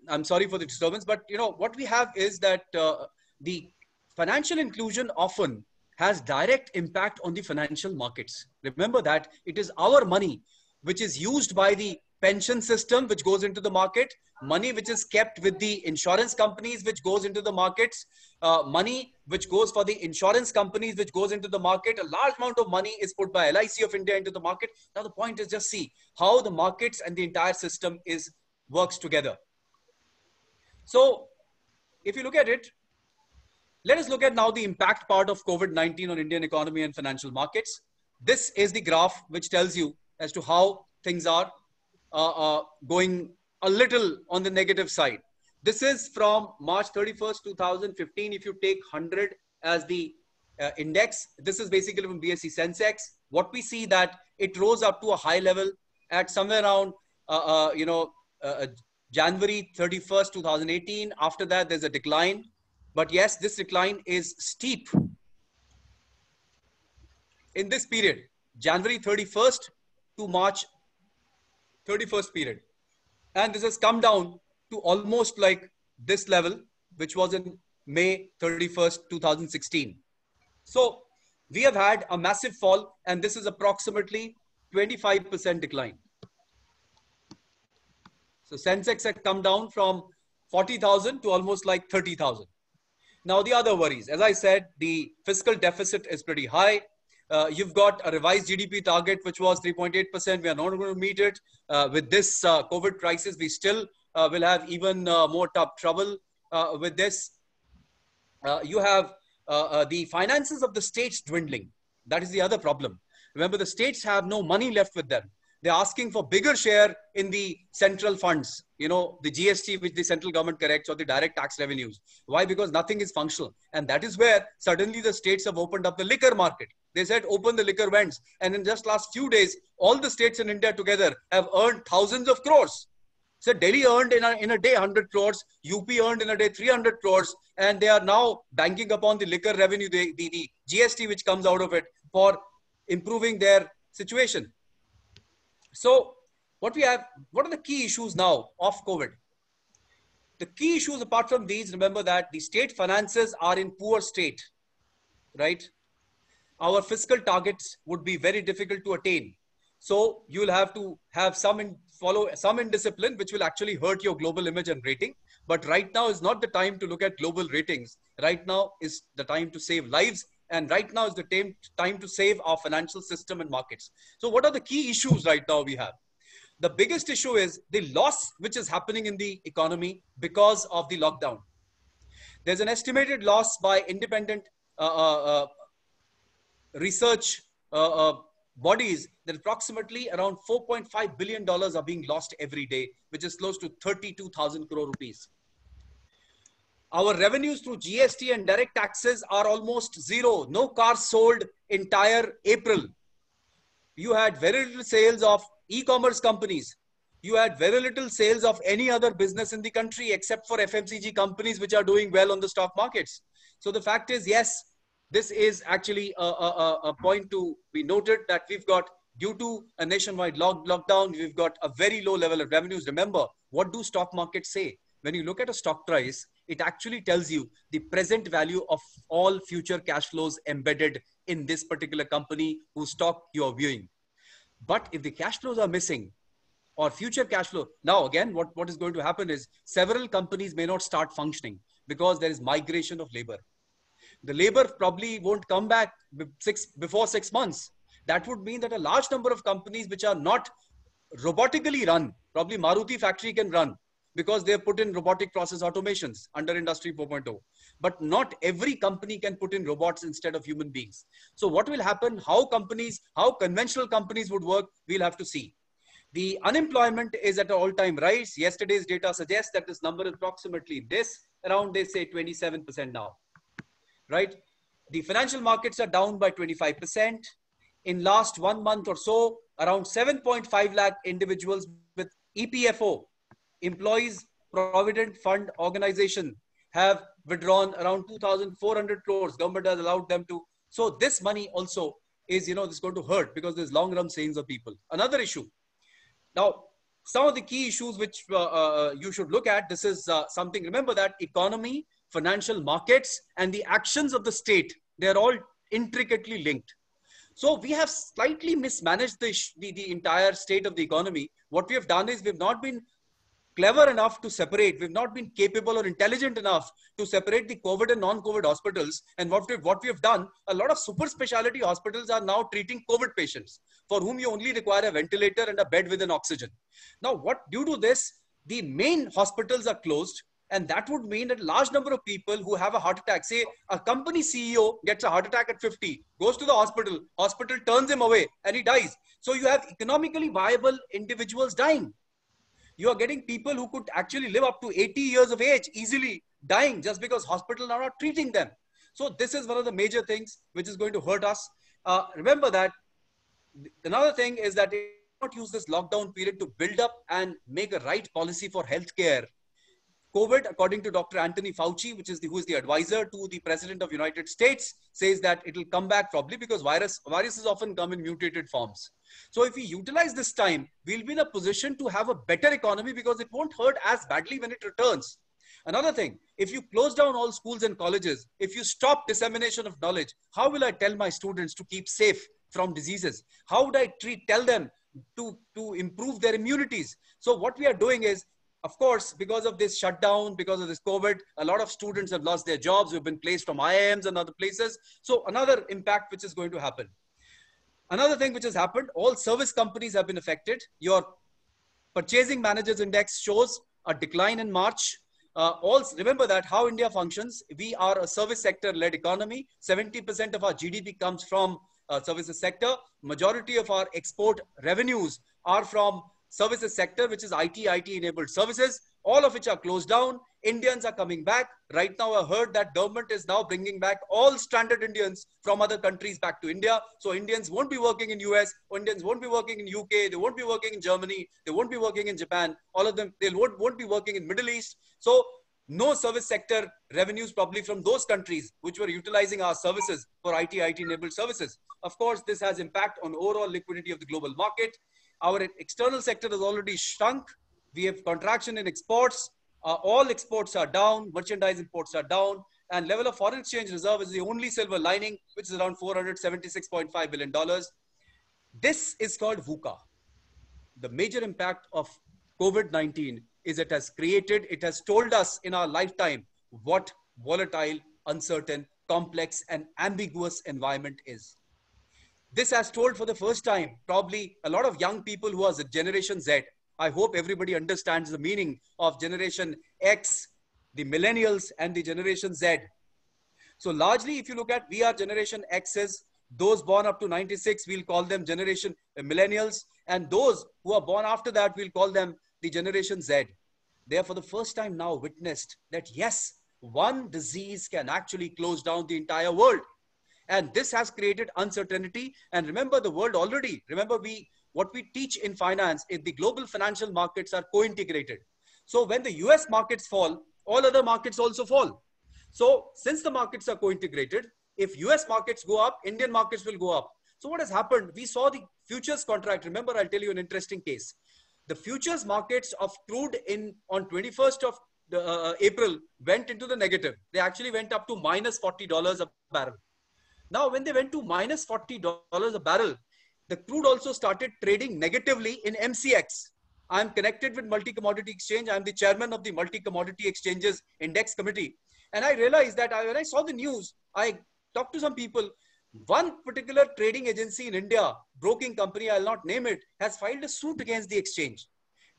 Speaker 2: I'm sorry for the disturbance, but you know, what we have is that the financial inclusion often has direct impact on the financial markets. Remember that it is our money which is used by the pension system, which goes into the market, money which is kept with the insurance companies, which goes into the markets, money which goes for the insurance companies, which goes into the market. A large amount of money is put by LIC of India into the market. Now the point is just see how the markets and the entire system works together. So if you look at it, let us look at now the impact part of COVID-19 on Indian economy and financial markets. This is the graph which tells you as to how things are going a little on the negative side. This is from March 31st, 2015. If you take 100 as the index, this is basically from BSE Sensex. What we see that it rose up to a high level at somewhere around, January 31st, 2018. After that, there's a decline. But yes, this decline is steep. In this period, January 31st to March 31st period. And this has come down to almost like this level, which was in May 31st, 2016. So we have had a massive fall, and this is approximately 25% decline. So Sensex had come down from 40,000 to almost like 30,000. Now the other worries, as I said, the fiscal deficit is pretty high. You've got a revised GDP target, which was 3.8%. We are not going to meet it. With this COVID crisis, we still will have even more tough trouble with this. You have the finances of the states dwindling. That is the other problem. Remember, the states have no money left with them. They're asking for bigger share in the central funds, you know, the GST, which the central government corrects, or the direct tax revenues. Why? Because nothing is functional. And that is where suddenly the states have opened up the liquor market. They said, open the liquor vents. And in just last few days, all the states in India together have earned thousands of crores. So Delhi earned in a day 100 crores, UP earned in a day 300 crores, and they are now banking upon the liquor revenue, the GST which comes out of it, for improving their situation. So what are the key issues now of COVID? The key issues apart from these, remember that the state finances are in poor state, right? Our fiscal targets would be very difficult to attain. So you'll have to have follow some indiscipline, which will actually hurt your global image and rating. But right now is not the time to look at global ratings. Right now is the time to save lives. And right now is the time to save our financial system and markets. So what are the key issues right now we have? The biggest issue is the loss which is happening in the economy because of the lockdown. There's an estimated loss by independent research bodies that approximately around $4.5 billion are being lost every day, which is close to 32,000 crore rupees. Our revenues through GST and direct taxes are almost zero. No cars sold entire April. You had very little sales of e-commerce companies. You had very little sales of any other business in the country except for FMCG companies, which are doing well on the stock markets. So the fact is, yes, this is actually a point to be noted, that we've got, due to a nationwide lockdown, we've got a very low level of revenues. Remember, what do stock markets say? When you look at a stock price, it actually tells you the present value of all future cash flows embedded in this particular company whose stock you're viewing. But if the cash flows are missing or future cash flow, now again, what is going to happen is several companies may not start functioning because there is migration of labor. The labor probably won't come back before 6 months. That would mean that a large number of companies which are not robotically run, probably Maruti factory can run because they have put in robotic process automations under Industry 4.0. But not every company can put in robots instead of human beings. So what will happen, how conventional companies would work, we'll have to see. The unemployment is at an all-time rise. Yesterday's data suggests that this number is approximately around, they say 27% now, right? The financial markets are down by 25%. In last 1 month or so, around 7.5 lakh individuals with EPFO, Employees Provident Fund Organization, have withdrawn around 2,400 crores. Government has allowed them to. So this money also is, this is going to hurt because there's long run savings of people. Another issue. Now, some of the key issues which you should look at, this is something, remember that economy, financial markets, and the actions of the state, they're all intricately linked. So we have slightly mismanaged the entire state of the economy. What we have done is we've not been clever enough to separate. We've not been capable or intelligent enough to separate the COVID and non-COVID hospitals. And what we have done, a lot of super specialty hospitals are now treating COVID patients for whom you only require a ventilator and a bed with an oxygen. Now, due to this, the main hospitals are closed. And that would mean that a large number of people who have a heart attack, say a company CEO gets a heart attack at 50, goes to the hospital turns him away and he dies. So you have economically viable individuals dying. You are getting people who could actually live up to 80 years of age easily dying just because hospitals are not treating them. So this is one of the major things which is going to hurt us. Remember that another thing is that we not use this lockdown period to build up and make a right policy for healthcare. COVID, according to Dr. Anthony Fauci, who is the advisor to the President of the United States, says that it will come back probably because viruses often come in mutated forms. So if we utilize this time, we'll be in a position to have a better economy because it won't hurt as badly when it returns. Another thing, if you close down all schools and colleges, if you stop dissemination of knowledge, how will I tell my students to keep safe from diseases? How would I tell them to improve their immunities? So what we are doing is, of course, because of this shutdown, because of this COVID, a lot of students have lost their jobs, who have been placed from IIMs and other places. So another impact which is going to happen. Another thing which has happened, all service companies have been affected. Your purchasing managers index shows a decline in March. Remember that how India functions. We are a service sector led economy. 70% of our GDP comes from services sector. Majority of our export revenues are from services sector, which is IT enabled services, all of which are closed down. Indians are coming back. Right now, I heard that government is now bringing back all stranded Indians from other countries back to India. So Indians won't be working in US, Indians won't be working in UK, they won't be working in Germany, they won't be working in Japan. All of them, they won't be working in Middle East. So no service sector revenues probably from those countries which were utilizing our services for IT enabled services. Of course, this has impact on overall liquidity of the global market. Our external sector has already shrunk. We have contraction in exports. All exports are down. Merchandise imports are down. And level of foreign exchange reserve is the only silver lining, which is around $476.5 billion. This is called VUCA. The major impact of COVID-19 is it has told us in our lifetime what volatile, uncertain, complex, and ambiguous environment is. This has told for the first time, probably a lot of young people who are the Generation Z. I hope everybody understands the meaning of Generation X, the millennials, and the Generation Z. So largely, if you look at, we are Generation X's, those born up to 96, we'll call them Generation Millennials. And those who are born after that, we'll call them the Generation Z. They are for the first time now witnessed that yes, one disease can actually close down the entire world. And this has created uncertainty. And remember the world already, what we teach in finance is the global financial markets are co-integrated. So when the US markets fall, all other markets also fall. So since the markets are co-integrated, if US markets go up, Indian markets will go up. So what has happened? We saw the futures contract. Remember, I'll tell you an interesting case. The futures markets of crude on 21st of April went into the negative. They actually went up to minus $40 a barrel. Now, when they went to minus $40 a barrel, the crude also started trading negatively in MCX. I'm connected with Multi Commodity Exchange. I'm the chairman of the Multi Commodity Exchanges Index Committee. And I realized that when I saw the news, I talked to some people. One particular trading agency in India, broking company, I'll not name it, has filed a suit against the exchange.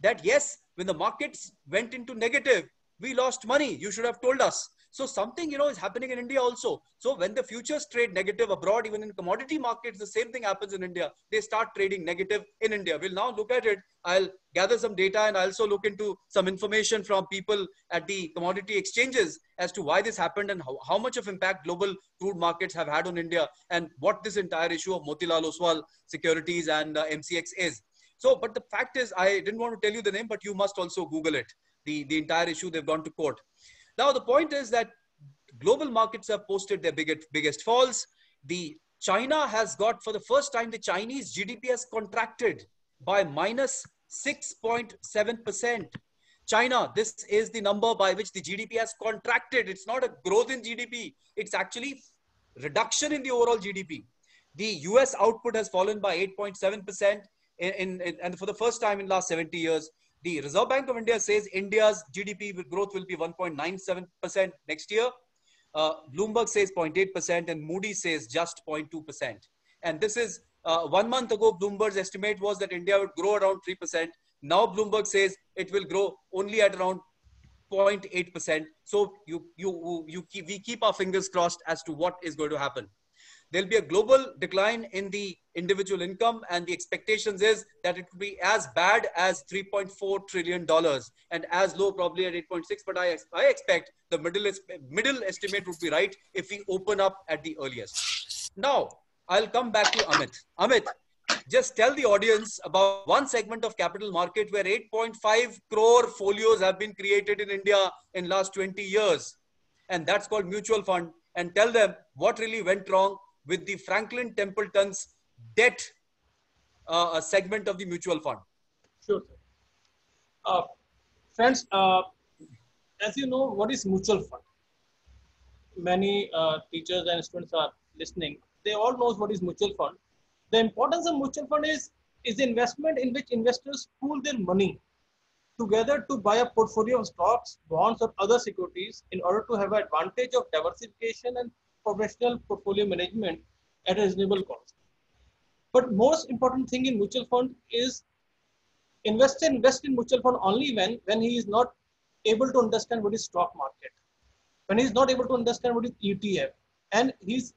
Speaker 2: That yes, when the markets went into negative, we lost money. You should have told us. So something, is happening in India also. So when the futures trade negative abroad, even in commodity markets, the same thing happens in India. They start trading negative in India. We'll now look at it. I'll gather some data and I'll also look into some information from people at the commodity exchanges as to why this happened and how much of impact global crude markets have had on India and what this entire issue of Motilal Oswal securities and MCX is. So, but the fact is, I didn't want to tell you the name, but you must also Google it. The entire issue, they've gone to court. Now, the point is that global markets have posted their biggest falls. The China has got, for the first time, the Chinese GDP has contracted by minus 6.7%. China, this is the number by which the GDP has contracted. It's not a growth in GDP. It's actually reduction in the overall GDP. The US output has fallen by 8.7% and for the first time in the last 70 years. The Reserve Bank of India says India's GDP growth will be 1.97% next year. Bloomberg says 0.8% and Moody's says just 0.2%. And this is 1 month ago, Bloomberg's estimate was that India would grow around 3%. Now Bloomberg says it will grow only at around 0.8%. So we keep our fingers crossed as to what is going to happen. There'll be a global decline in the individual income, and the expectations is that it will be as bad as $3.4 trillion and as low probably at 8.6. But I expect the middle estimate would be right if we open up at the earliest. Now, I'll come back to Amit. Amit, just tell the audience about one segment of capital market where 8.5 crore folios have been created in India in last 20 years. And that's called mutual fund. And tell them what really went wrong with the Franklin Templeton's debt segment of the mutual fund.
Speaker 6: Sure, sir. Friends, as you know, what is mutual fund? Many teachers and students are listening. They all know what is mutual fund. The importance of mutual fund is investment in which investors pool their money together to buy a portfolio of stocks, bonds, or other securities in order to have an advantage of diversification and professional portfolio management at a reasonable cost. But most important thing in mutual fund is investor invest in mutual fund only when he is not able to understand what is stock market, when he is not able to understand what is ETF, and he's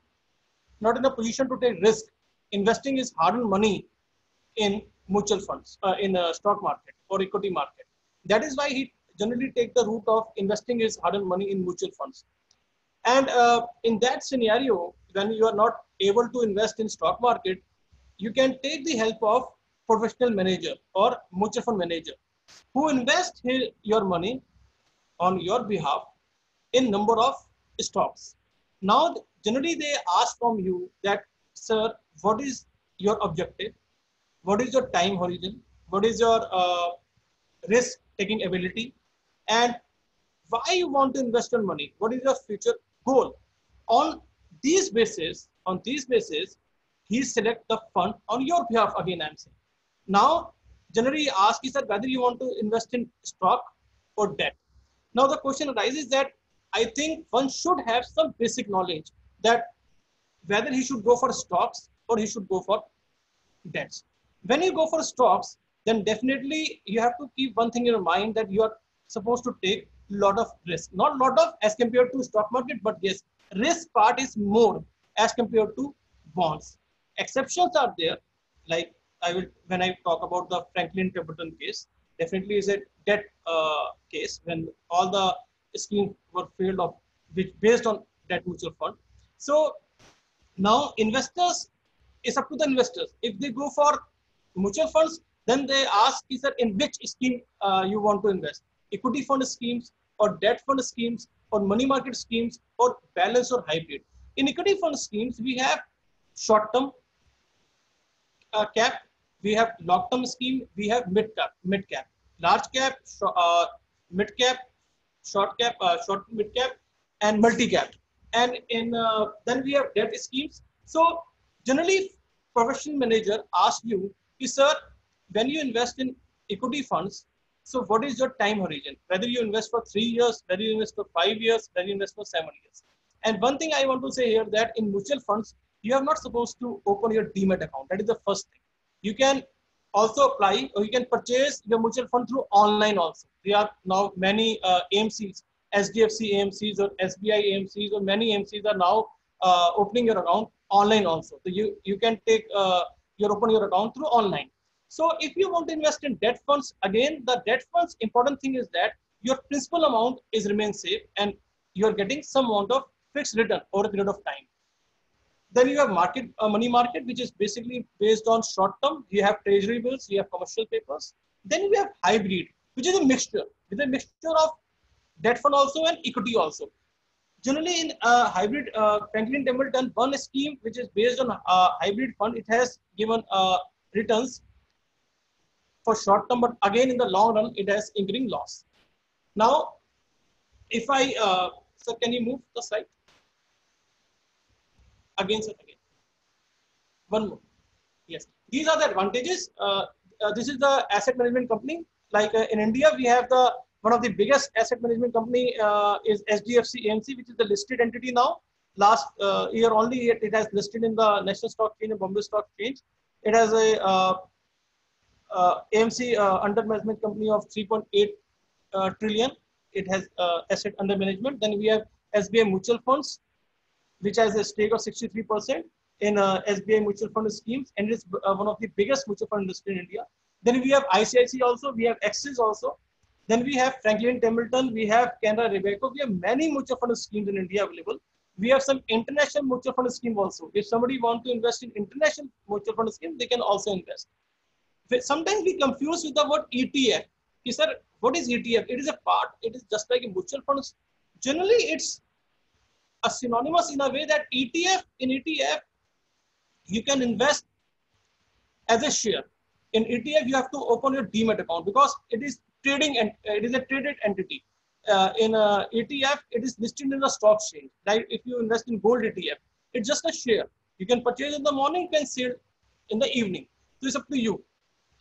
Speaker 6: not in a position to take risk investing his hard-earned money in mutual funds, in a stock market or equity market. That is why he generally take the route of investing his hard-earned money in mutual funds. And in that scenario, when you are not able to invest in stock market, you can take the help of professional manager or mutual fund manager who invest your money on your behalf in number of stocks. Now, generally they ask from you that, sir, what is your objective? What is your time horizon? What is your risk taking ability? And why you want to invest your money? What is your future goal? On these basis, he select the fund on your behalf. Again, I'm saying. Now, generally ask is that whether you want to invest in stock or debt. Now the question arises that I think one should have some basic knowledge that whether he should go for stocks or he should go for debts. When you go for stocks, then definitely you have to keep one thing in your mind that you are supposed to take a lot of risk. Not a lot of as compared to stock market, but yes, risk part is more as compared to bonds. Exceptions are there, like when I talk about the Franklin Templeton case, definitely is a debt case when all the schemes were failed of which based on debt mutual fund. So now investors, it's up to the investors. If they go for mutual funds, then they ask is that in which scheme you want to invest, equity fund schemes or debt fund schemes or money market schemes or balance or hybrid. In equity fund schemes, we have short term cap, we have long term scheme, we have mid cap, large cap, mid cap, short mid cap, and multi cap. And in then we have debt schemes So generally, professional manager asks you, sir, when you invest in equity funds, so what is your time horizon? Whether you invest for 3 years, whether you invest for 5 years, whether you invest for 7 years. And one thing I want to say here that in mutual funds, you are not supposed to open your demat account. That is the first thing. You can also apply or you can purchase your mutual fund through online also. There are now many AMCs, SDFC AMCs or SBI AMCs or many AMCs are now opening your account online also. So you can take open your account through online. So if you want to invest in debt funds, again, the debt funds important thing is that your principal amount is remain safe and you are getting some amount of fixed return over a period of time. Then you have money market, which is basically based on short term. You have treasury bills, you have commercial papers. Then you have hybrid, which is a mixture with a mixture of debt fund also and equity also. Generally, in hybrid, Franklin Templeton, one scheme which is based on hybrid fund, it has given returns for short term, but again in the long run, it has incurring loss. Now, if I, so can you move the slide? Again, sir, again. One more. Yes, these are the advantages. This is the asset management company. Like in India, we have one of the biggest asset management company is SDFC AMC, which is the listed entity now. Last year only, it has listed in the National Stock Exchange and Bombay Stock Exchange. It has a AMC under management company of 3.8 trillion. It has asset under management. Then we have SBI Mutual Funds, which has a stake of 63% in SBI mutual fund schemes, and it's one of the biggest mutual fund industry in India. Then we have ICICI also, we have Axis also. Then we have Franklin Templeton, we have Canara Robeco, we have many mutual fund schemes in India available. We have some international mutual fund scheme also. If somebody want to invest in international mutual fund scheme, they can also invest. Sometimes we confuse with the word ETF. Sir, what is ETF? It is a part, it is just like a mutual fund. Generally, it's a synonymous in a way that in ETF, you can invest as a share. In ETF, you have to open your demat account because it is trading and it is a traded entity. In ETF, it is listed in the stock exchange. Like if you invest in gold ETF, it's just a share. You can purchase in the morning, you can sell in the evening. So it's up to you.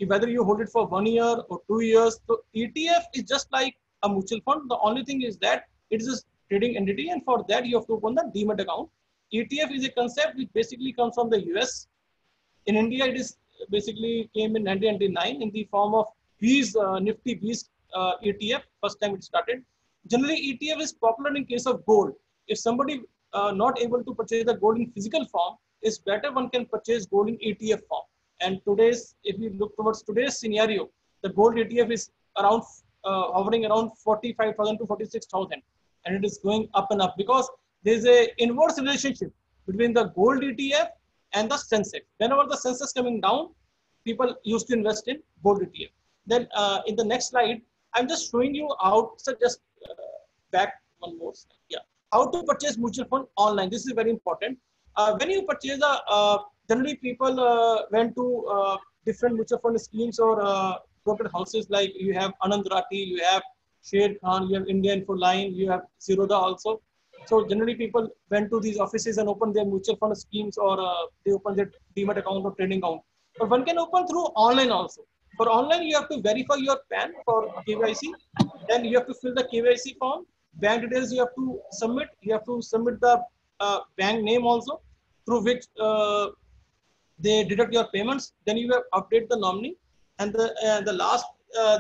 Speaker 6: Whether you hold it for 1 year or 2 years. So ETF is just like a mutual fund. The only thing is that it is a trading entity, and for that you have to open the demat account. ETF is a concept which basically comes from the US. In India, it is basically came in 1999 in the form of these Nifty Bees ETF. First time it started. Generally, ETF is popular in case of gold. If somebody not able to purchase the gold in physical form, it's better one can purchase gold in ETF form. And if we look towards today's scenario, the gold ETF is around hovering around 45,000 to 46,000, and it is going up and up because there is a inverse relationship between the gold ETF and the Sensex. Whenever the Sensex coming down, people used to invest in gold ETF. Then in the next slide, I'm just showing you out. So just back one more slide. Yeah, how to purchase mutual fund online. This is very important. When you purchase generally people went to different mutual fund schemes or brokerage houses like you have Anand Rathi, you have Sher Khan, you have India Infoline, you have Zerodha also. So generally people went to these offices and opened their mutual fund schemes or they opened their demat account or trading account. But one can open through online also. For online, you have to verify your PAN for KYC. Then you have to fill the KYC form. Bank details you have to submit. You have to submit the bank name also, through which they deduct your payments. Then you have update the nominee, and the last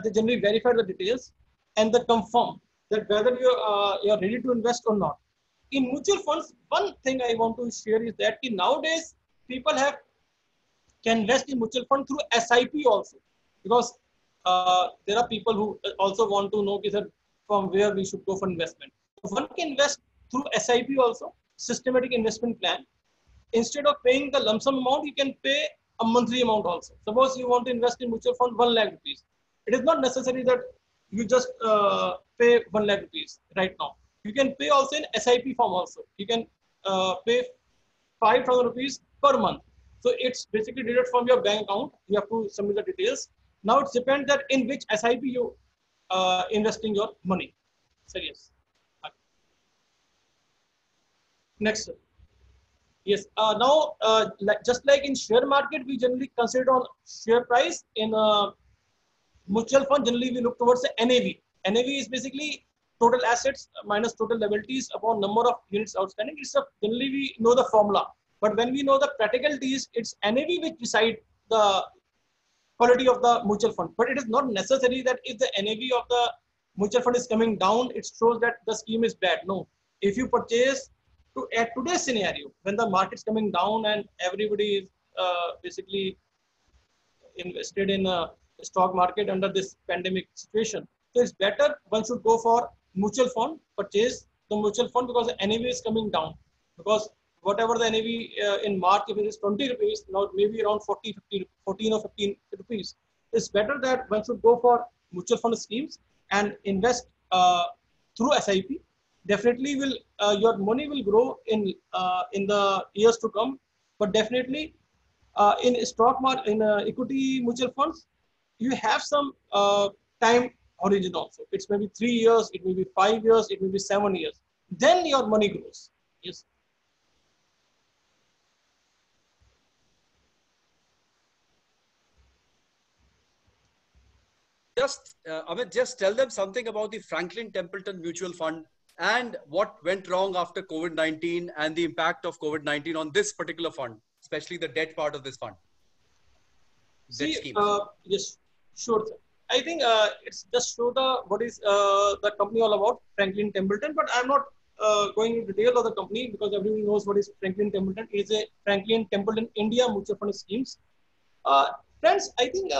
Speaker 6: they generally verify the details and they confirm that whether you're ready to invest or not. In mutual funds, one thing I want to share is that nowadays people can invest in mutual fund through SIP also, because there are people who also want to know from where we should go for investment. So one can invest through SIP also, systematic investment plan. Instead of paying the lump sum amount, you can pay a monthly amount also. Suppose you want to invest in mutual fund 1 lakh rupees. It is not necessary that you just pay 1 lakh rupees right now. You can pay also in SIP form also. You can pay 5,000 rupees per month. So it's basically deducted from your bank account. You have to submit the details. Now it depends that in which SIP you investing your money. So yes. Next. Yes. Now, just like in share market, we generally consider on share price. In mutual fund, generally we look towards the NAV. NAV is basically total assets minus total liabilities upon number of units outstanding. Generally we know the formula, but when we know the practicalities, it's NAV which decide the quality of the mutual fund. But it is not necessary that if the NAV of the mutual fund is coming down, it shows that the scheme is bad. No, if you purchase at today's scenario, when the market's coming down and everybody is basically invested in a stock market under this pandemic situation, so it's better one should go for mutual fund, purchase the mutual fund because the NAV is coming down. Because whatever the NAV in March, if it is 20 rupees, now it may be around 40, 50, 14 or 15 rupees. It's better that one should go for mutual fund schemes and invest through SIP. Definitely will your money will grow in the years to come, but definitely in stock market, in equity mutual funds, you have some time horizon also. It's maybe 3 years, it may be 5 years, it may be 7 years. Then your money grows. Yes.
Speaker 2: Amit, just tell them something about the Franklin Templeton Mutual Fund and what went wrong after COVID-19 and the impact of COVID-19 on this particular fund, especially the debt part of this fund.
Speaker 6: See, yes, sure. I think it's just show the what is the company all about, Franklin Templeton. But I'm not going into detail of the company because everybody knows what is Franklin Templeton. It is a Franklin Templeton India mutual fund schemes. Friends, I think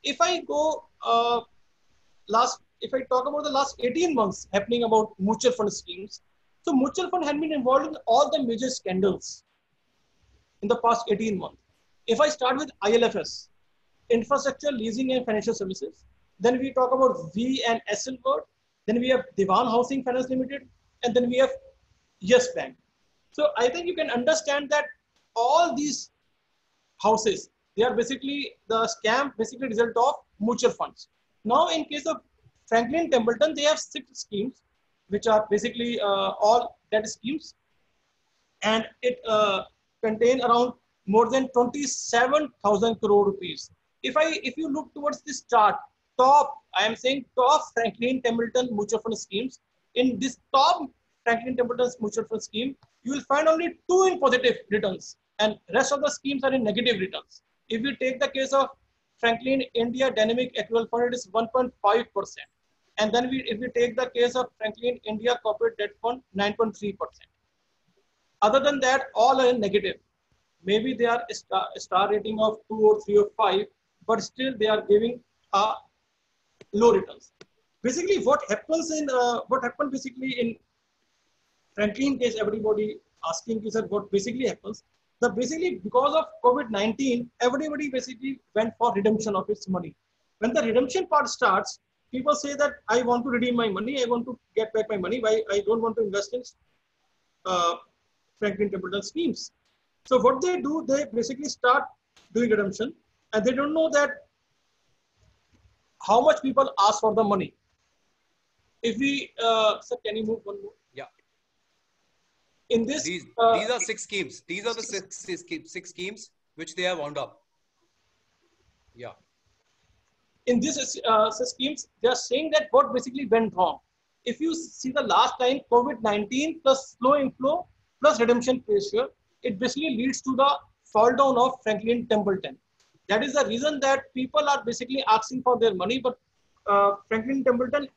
Speaker 6: if I go if I talk about the last 18 months happening about mutual fund schemes, so mutual fund had been involved in all the major scandals in the past 18 months. If I start with ILFS, Infrastructure Leasing and Financial Services, then we talk about V and SL World, then we have Diwan Housing Finance Limited, and then we have Yes Bank. So I think you can understand that all these houses, they are basically the scam, basically result of mutual funds. Now, in case of Franklin Templeton, they have 6 schemes, which are basically all debt schemes, and it contain around more than 27,000 crore rupees. If you look towards this chart, I am saying top Franklin Templeton mutual fund schemes. In this top Franklin Templeton mutual fund scheme, you will find only 2 in positive returns, and rest of the schemes are in negative returns. If you take the case of Franklin India Dynamic Equal Fund, it is 1.5%. And then if we take the case of Franklin India Corporate Debt Fund, 9.3%. Other than that, all are negative. Maybe they are a star rating of 2 or 3 or 5, but still they are giving low returns. Basically, what happened basically in Franklin case, everybody asking is that what basically happens. Basically, because of COVID-19, everybody basically went for redemption of its money. When the redemption part starts, people say that I want to redeem my money, I want to get back my money, I don't want to invest in Franklin Templeton schemes. So what they do, they basically start doing redemption, and they don't know that how much people ask for the money. If we, sir, can you move one more?
Speaker 2: Yeah.
Speaker 6: In this,
Speaker 2: these are 6 schemes. These are the six schemes which they have wound up. Yeah.
Speaker 6: In this schemes, they are saying that what basically went wrong. If you see the last line, COVID-19 plus slow inflow plus redemption pressure, it basically leads to the fall down of Franklin Templeton. That is the reason that people are basically asking for their money, but Franklin Templeton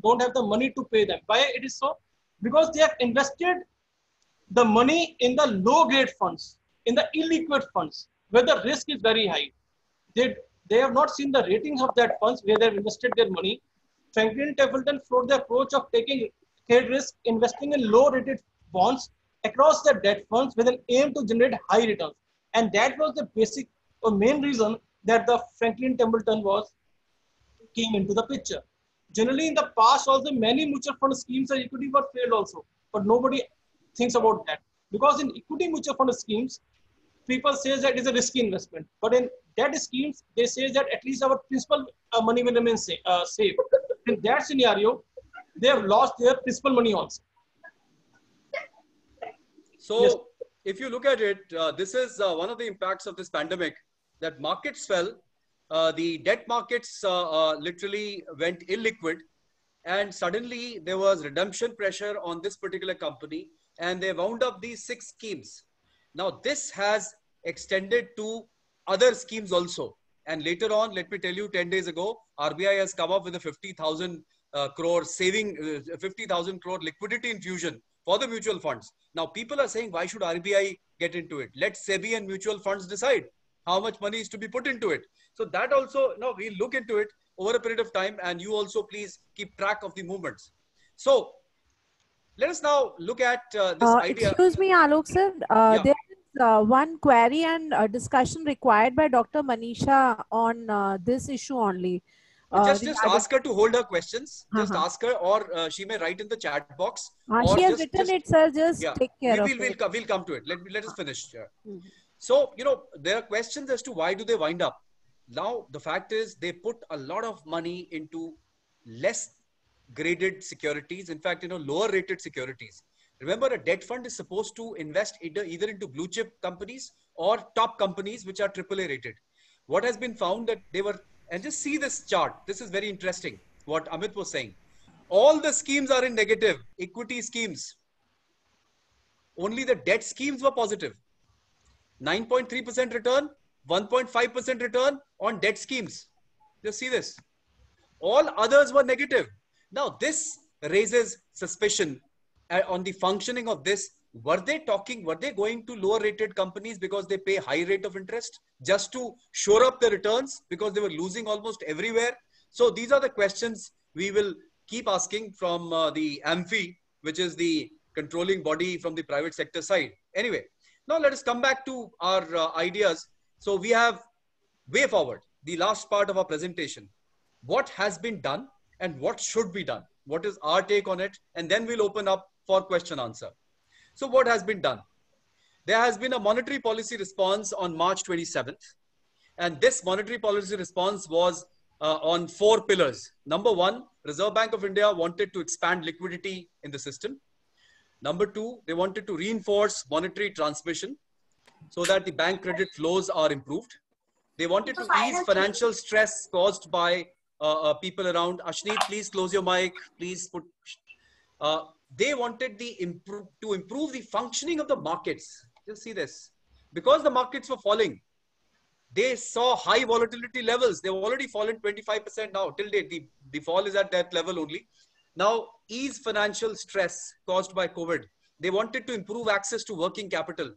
Speaker 6: don't have the money to pay them. Why it is so? Because they have invested the money in the low grade funds, in the illiquid funds, where the risk is very high. They have not seen the ratings of that funds where they have invested their money. Franklin Templeton followed the approach of taking credit risk, investing in low rated bonds across the debt funds with an aim to generate high returns. And that was the basic or main reason that the Franklin Templeton came into the picture. Generally, in the past, also many mutual fund schemes or equity were failed also, but nobody thinks about that, because in equity mutual fund schemes, people say that it is a risky investment, but in debt schemes, they say that at least our principal money will remain safe. In that scenario, they have lost their principal money also.
Speaker 2: So,
Speaker 6: yes.
Speaker 2: if you look at it, this is one of the impacts of this pandemic, that markets fell. The debt markets literally went illiquid, and suddenly there was redemption pressure on this particular company, and they wound up these 6 schemes. Now this has extended to other schemes also. And later on, let me tell you, 10 days ago, RBI has come up with a 50,000 crore saving, 50,000 crore liquidity infusion for the mutual funds. Now people are saying, why should RBI get into it? Let SEBI and mutual funds decide how much money is to be put into it. So that also, we'll look into it over a period of time, and you also please keep track of the movements. So let us now look at this idea.
Speaker 4: Excuse me, Alok sir.
Speaker 2: Yeah.
Speaker 4: There is one query and discussion required by Dr. Manisha on this issue only.
Speaker 2: Just ask her to hold her questions. Just ask her, or she may write in the chat box.
Speaker 4: She has written it, sir. Just take care of it.
Speaker 2: We'll come to it. Let us finish. So, there are questions as to why do they wind up. Now, the fact is they put a lot of money into less graded securities. In fact, lower rated securities. Remember, a debt fund is supposed to invest either into blue chip companies or top companies which are AAA rated. What has been found that they were, and just see this chart. This is very interesting. What Amit was saying. All the schemes are in negative, equity schemes. Only the debt schemes were positive. 9.3% return, 1.5% return on debt schemes. Just see this. All others were negative. Now, this raises suspicion on the functioning of this. Were they going to lower rated companies because they pay high rate of interest just to shore up the returns because they were losing almost everywhere? So these are the questions we will keep asking from the AMFI, which is the controlling body from the private sector side. Anyway, now let us come back to our ideas. So we have way forward, the last part of our presentation. What has been done and what should be done? What is our take on it? And then we'll open up for question answer. So what has been done? There has been a monetary policy response on March 27th. And this monetary policy response was on 4 pillars. Number 1, Reserve Bank of India wanted to expand liquidity in the system. Number 2, they wanted to reinforce monetary transmission so that the bank credit flows are improved. They wanted to ease financial stress caused by people around. Ashneet, please close your mic. Please put. They wanted to improve the functioning of the markets. Just see this. Because the markets were falling, they saw high volatility levels. They've already fallen 25% now. Till date, the fall is at that level only. Now, ease financial stress caused by COVID. They wanted to improve access to working capital.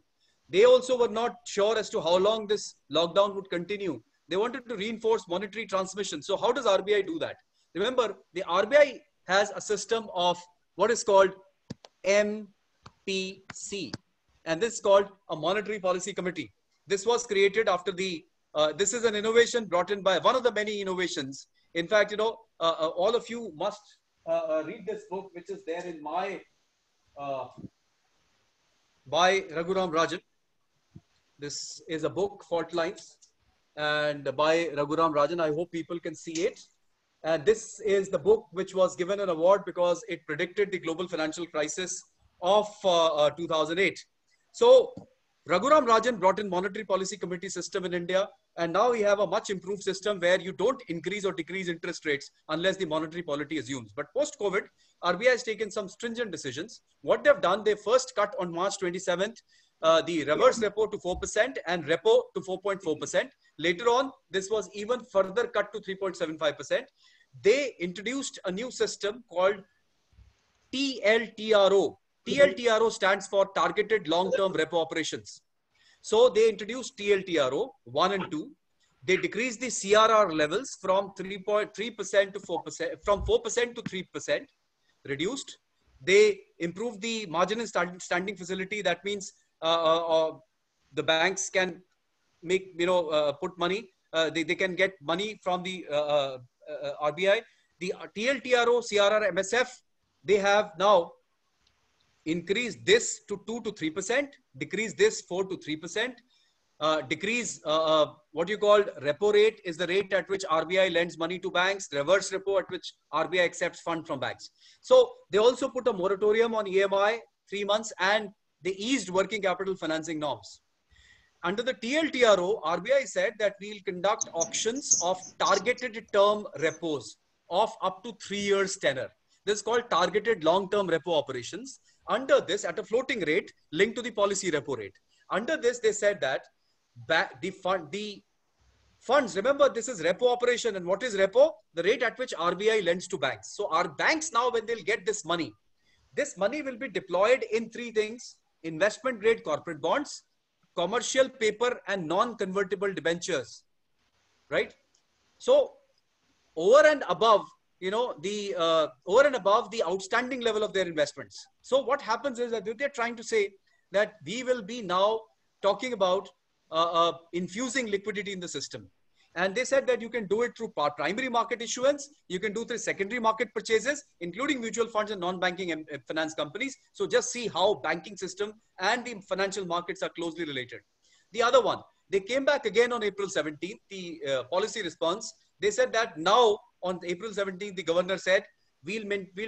Speaker 2: They also were not sure as to how long this lockdown would continue. They wanted to reinforce monetary transmission. So how does RBI do that? Remember, the RBI has a system of what is called MPC. And this is called a Monetary Policy Committee. This was created after this is an innovation brought in by one of the many innovations. In fact, all of you must read this book, which is there in my, by Raghuram Rajan. This is a book, Fault Lines, and by Raghuram Rajan. I hope people can see it. And this is the book which was given an award because it predicted the global financial crisis of 2008. So Raghuram Rajan brought in Monetary Policy Committee system in India. And now we have a much improved system where you don't increase or decrease interest rates unless the monetary policy assumes. But post-COVID, RBI has taken some stringent decisions. What they've done, they first cut on March 27th, the reverse repo to 4% and repo to 4.4%. Later on, this was even further cut to 3.75%. They introduced a new system called TLTRO. TLTRO stands for Targeted Long-Term Repo Operations. So they introduced TLTRO 1 and 2. They decreased the CRR levels from 3.3% to 4%, from 4% to 3%, reduced. They improved the margin and standing facility. That means the banks can make, put money. They can get money from the RBI. The TLTRO, CRR, MSF, they have now increase this to 2 to 3%, decrease this 4 to 3%, decrease what you call repo rate is the rate at which RBI lends money to banks, reverse repo at which RBI accepts fund from banks. So they also put a moratorium on EMI 3 months, and they eased working capital financing norms. Under the TLTRO, RBI said that we'll conduct auctions of targeted term repos of up to 3 years tenor. This is called targeted long-term repo operations. Under this, at a floating rate linked to the policy repo rate. Under this, they said that the funds, remember this is repo operation, and what is repo? The rate at which RBI lends to banks. So our banks now, when they'll get this money will be deployed in 3 things: investment grade corporate bonds, commercial paper, and non-convertible debentures, right? So over and above, over and above the outstanding level of their investments. So what happens is that they're trying to say that we will be now talking about infusing liquidity in the system. And they said that you can do it through primary market issuance, you can do through secondary market purchases, including mutual funds and non-banking finance companies. So just see how banking system and the financial markets are closely related. The other one, they came back again on April 17th, the policy response. They said that now on April 17th, the governor said, we'll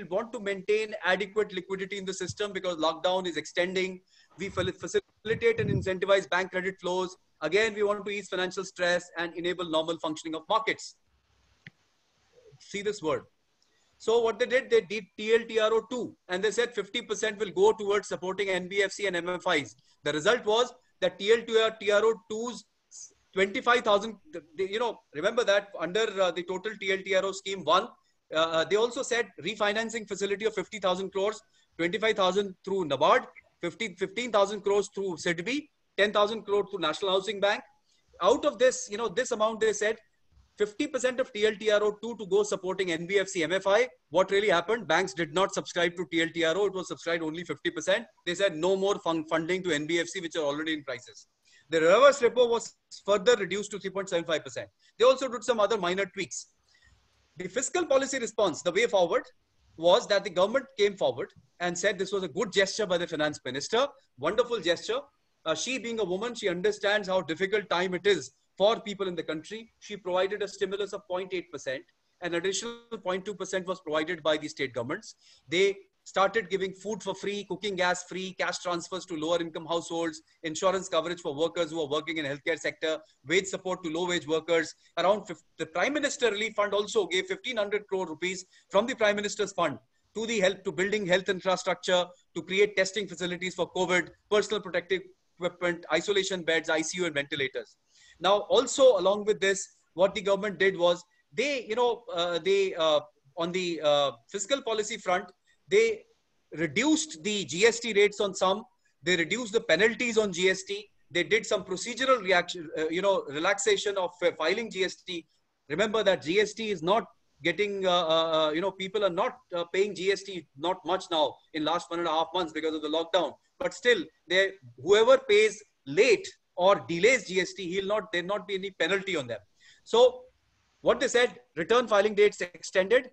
Speaker 2: want to maintain adequate liquidity in the system because lockdown is extending. We facilitate and incentivize bank credit flows. Again, we want to ease financial stress and enable normal functioning of markets. See this word. So what they did TLTRO 2, and they said 50% will go towards supporting NBFC and MFIs. The result was that TLTRO 2's 25,000, remember that under the total TLTRO scheme 1, they also said refinancing facility of 50,000 crores, 25,000 through NABARD, 15,000 crores through SIDBI, 10,000 crores through National Housing Bank. Out of this, this amount, they said 50% of TLTRO 2 to go supporting NBFC, MFI. What really happened? Banks did not subscribe to TLTRO. It was subscribed only 50%. They said no more funding to NBFC, which are already in crisis. The reverse repo was further reduced to 3.75%. They also did some other minor tweaks. The fiscal policy response, the way forward, was that the government came forward and said this was a good gesture by the finance minister, wonderful gesture. She being a woman, she understands how difficult time it is for people in the country. She provided a stimulus of 0.8%. An additional 0.2% was provided by the state governments. They started giving food for free, cooking gas free, cash transfers to lower income households, insurance coverage for workers who are working in healthcare sector, wage support to low wage workers. The Prime Minister Relief Fund also gave 1,500 crore rupees from the Prime Minister's Fund to the help to building health infrastructure, to create testing facilities for COVID, personal protective equipment, isolation beds, ICU and ventilators. Now, also along with this, what the government did was on the fiscal policy front, they reduced the GST rates on some, they reduced the penalties on GST, they did some procedural relaxation of filing GST. Remember that GST is not getting, people are not paying GST, not much now in last 1.5 months because of the lockdown. But still, whoever pays late or delays GST, there'll not be any penalty on them. So what they said, return filing dates extended,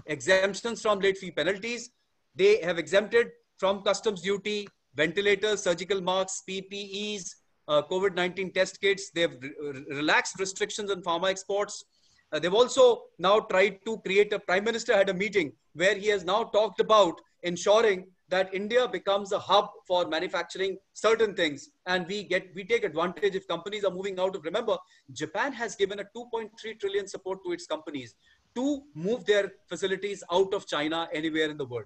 Speaker 2: exemptions from late fee penalties. They have exempted from customs duty, ventilators, surgical masks, PPEs, COVID-19 test kits. They've relaxed restrictions on pharma exports. They've also now tried to create Prime Minister had a meeting where he has now talked about ensuring that India becomes a hub for manufacturing certain things. And we take advantage if companies are moving out of, remember, Japan has given a 2.3 trillion support to its companies to move their facilities out of China anywhere in the world.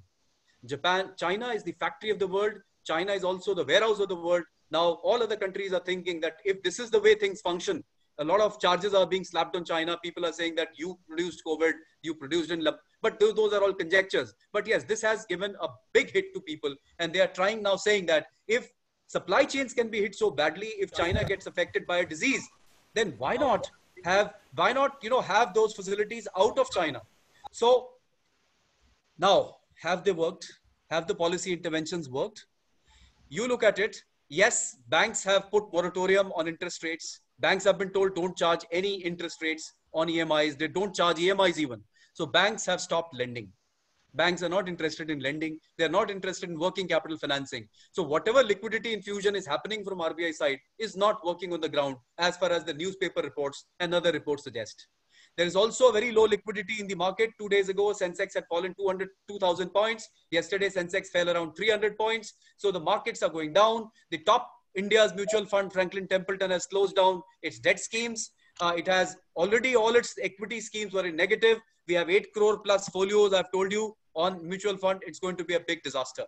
Speaker 2: China is the factory of the world. China is also the warehouse of the world. Now, all other countries are thinking that if this is the way things function, a lot of charges are being slapped on China. People are saying that you produced COVID, you produced in lab. But those are all conjectures. But yes, this has given a big hit to people. And they are trying now saying that if supply chains can be hit so badly, if China gets affected by a disease, then why not have those facilities out of China? So now, have they worked? Have the policy interventions worked? You look at it. Yes, banks have put moratorium on interest rates. Banks have been told don't charge any interest rates on EMIs. They don't charge EMIs even. So banks have stopped lending. Banks are not interested in lending. They're not interested in working capital financing. So whatever liquidity infusion is happening from RBI side is not working on the ground as far as the newspaper reports and other reports suggest. There is also very low liquidity in the market. 2 days ago, Sensex had fallen 2,000 points. Yesterday, Sensex fell around 300 points. So the markets are going down. The top India's mutual fund, Franklin Templeton, has closed down its debt schemes. It has already, all its equity schemes were in negative. We have 8 crore plus folios, I've told you, on mutual fund. It's going to be a big disaster.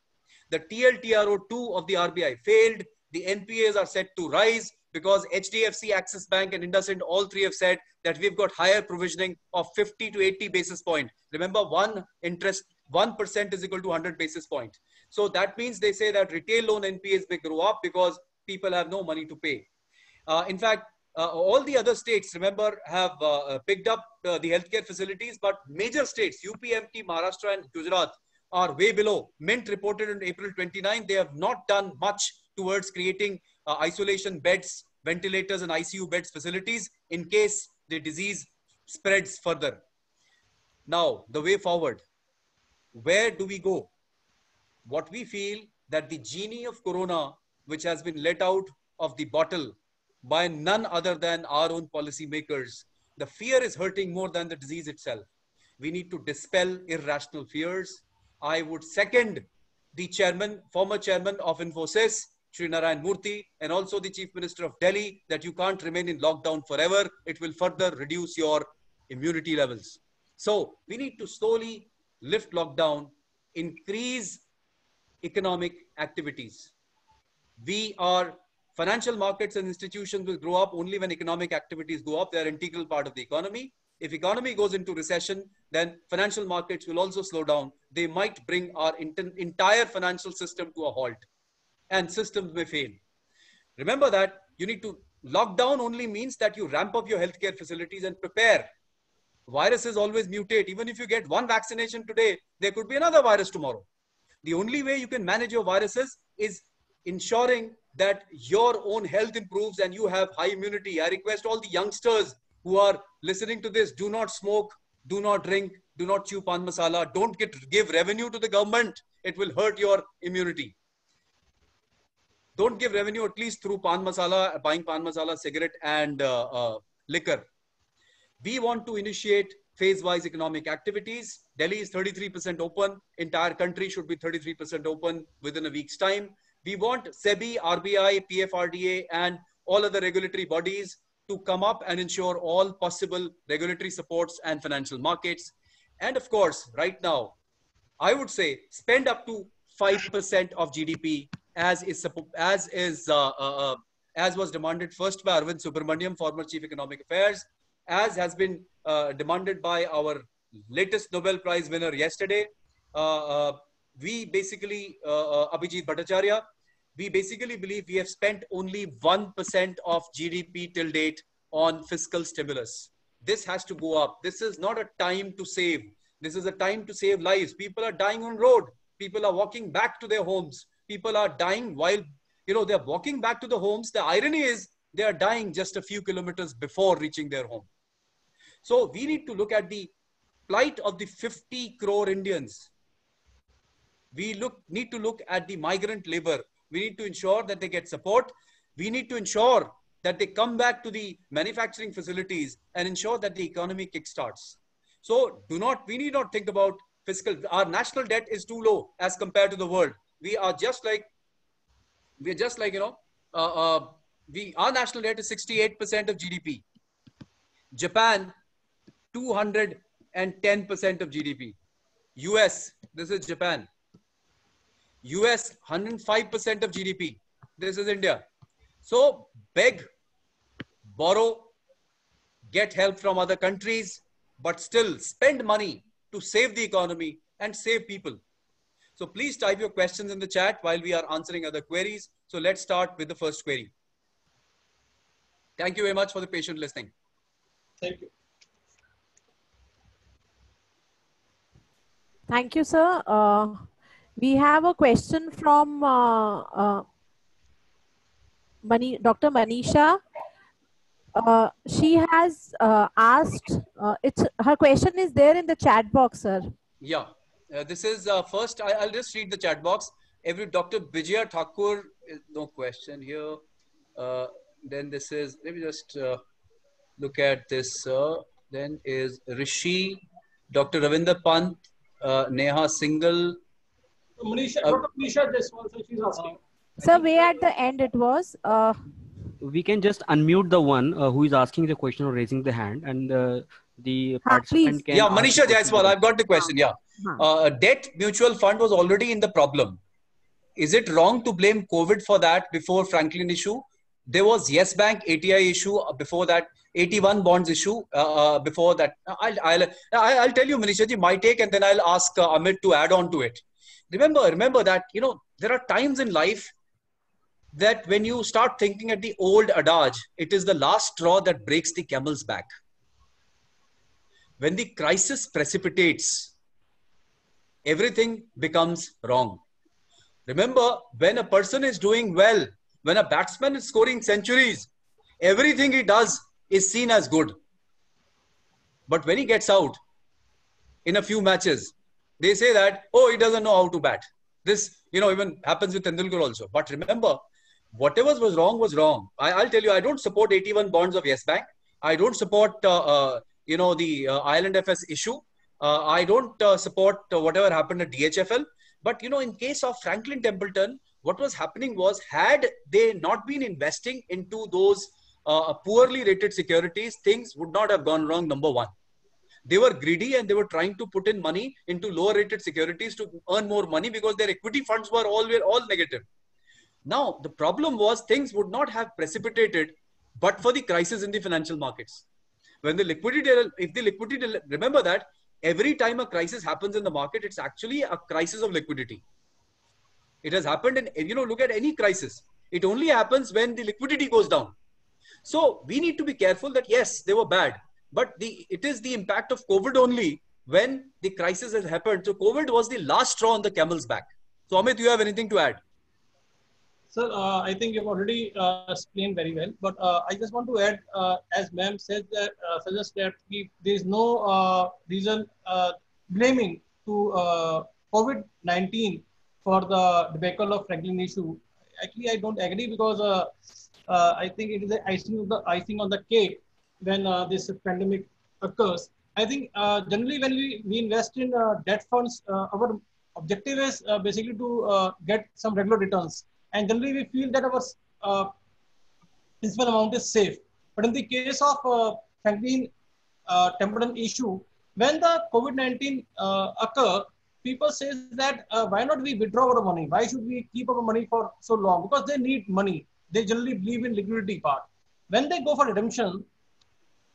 Speaker 2: The TLTRO2 of the RBI failed. The NPAs are set to rise because HDFC, Axis Bank and IndusInd, all three have said that we've got higher provisioning of 50 to 80 basis points. Remember, 1% is equal to 100 basis points. So that means they say that retail loan NPAs may grow up because people have no money to pay. In fact, all the other states, remember, have picked up the healthcare facilities, but major states, UP, MP, Maharashtra and Gujarat, are way below. Mint reported on April 29, they have not done much towards creating isolation beds, ventilators and ICU beds facilities in case the disease spreads further. Now, the way forward, where do we go? What we feel that the genie of Corona, which has been let out of the bottle by none other than our own policymakers, the fear is hurting more than the disease itself. We need to dispel irrational fears. I would second the chairman, former chairman of Infosys, Shri Narayan Murthy, and also the Chief Minister of Delhi, that you can't remain in lockdown forever. It will further reduce your immunity levels. So we need to slowly lift lockdown, increase economic activities. Financial markets and institutions will grow up only when economic activities go up. They are an integral part of the economy. If economy goes into recession, then financial markets will also slow down. They might bring our entire financial system to a halt, and systems may fail. Remember that you need to lock down only means that you ramp up your healthcare facilities and prepare. Viruses always mutate. Even if you get one vaccination today, there could be another virus tomorrow. The only way you can manage your viruses is ensuring that your own health improves and you have high immunity. I request all the youngsters who are listening to this, do not smoke, do not drink, do not chew pan masala, don't give revenue to the government. It will hurt your immunity. Don't give revenue at least through pan masala, buying pan masala, cigarette and liquor. We want to initiate phase-wise economic activities. Delhi is 33% open. Entire country should be 33% open within a week's time. We want SEBI, RBI, PFRDA and all other regulatory bodies to come up and ensure all possible regulatory supports and financial markets. And of course, right now, I would say spend up to 5% of GDP as was demanded first by Arvind Subramanian, former Chief Economic Affairs, as has been demanded by our latest Nobel Prize winner yesterday. We basically, Abhijit Bhattacharya, we basically believe we have spent only 1% of GDP till date on fiscal stimulus. This has to go up. This is not a time to save. This is a time to save lives. People are dying on road. People are walking back to their homes. People are dying while, they're walking back to the homes. The irony is they are dying just a few kilometers before reaching their home. So we need to look at the plight of the 50 crore Indians. We need to look at the migrant labor. We need to ensure that they get support. We need to ensure that they come back to the manufacturing facilities and ensure that the economy kickstarts. So we need not think about fiscal. Our national debt is too low as compared to the world. Our national debt is 68% of GDP. Japan, 210% of GDP. US, this is Japan. US, 105% of GDP. This is India. So beg, borrow, get help from other countries, but still spend money to save the economy and save people. So please type your questions in the chat while we are answering other queries. So let's start with the first query. Thank you very much for the patient listening.
Speaker 6: Thank you.
Speaker 4: Thank you, sir. We have a question from Dr. Manisha. She has asked, her question is there in the chat box, sir.
Speaker 2: Yeah, this is first, I'll just read the chat box. Dr. Vijaya Thakur, no question here. Then this is, let me just look at this. Then is Rishi, Dr. Ravinder Pant, Neha Singhal.
Speaker 6: Manisha, Dr. Manisha Jaiswal, so she's asking.
Speaker 4: Sir, way at the end it was.
Speaker 5: We can just unmute the one who is asking the question or raising the hand, and the participant
Speaker 4: please.
Speaker 5: can.
Speaker 2: Yeah,
Speaker 5: ask the
Speaker 2: Manisha
Speaker 5: question
Speaker 2: Jaiswal,
Speaker 5: to
Speaker 2: I've got the question. Yeah. Debt mutual fund was already in the problem. Is it wrong to blame COVID for that before Franklin issue? There was Yes Bank ATI issue before that, 81 bonds issue before that. I'll tell you, Manisha ji, my take, and then I'll ask Amit to add on to it. Remember that, you know, there are times in life that when you start thinking at the old adage, it is the last straw that breaks the camel's back. When the crisis precipitates, everything becomes wrong. Remember, when a person is doing well, when a batsman is scoring centuries, everything he does is seen as good. But when he gets out in a few matches, they say that, oh, he doesn't know how to bat. This, you know, even happens with Tendulkar also. But remember, whatever was wrong was wrong. I'll tell you, I don't support 81 bonds of Yes Bank. I don't support, the Ireland FS issue. I don't support whatever happened at DHFL. But, you know, in case of Franklin Templeton, what was happening was, had they not been investing into those poorly rated securities, things would not have gone wrong, number one. They were greedy and they were trying to put in money into lower rated securities to earn more money because their equity funds were all negative. Now, the problem was things would not have precipitated but for the crisis in the financial markets. When the liquidity, remember that every time a crisis happens in the market, it's actually a crisis of liquidity. It has happened in, you know, look at any crisis. It only happens when the liquidity goes down. So we need to be careful that yes, they were bad, but it is the impact of COVID only when the crisis has happened. So COVID was the last straw on the camel's back. So Amit, do you have anything to add?
Speaker 6: Sir, I think you've already explained very well, but I just want to add, as ma'am said, that suggests that there is no reason blaming to COVID-19 for the debacle of Franklin issue. Actually, I don't agree because I think it is the icing on the cake when this pandemic occurs. I think generally when we invest in debt funds, our objective is basically to get some regular returns. And generally we feel that our principal amount is safe. But in the case of Franklin Templeton issue, when the COVID-19 occur, people say that why not we withdraw our money? Why should we keep our money for so long? Because they need money. They generally believe in liquidity part. When they go for redemption,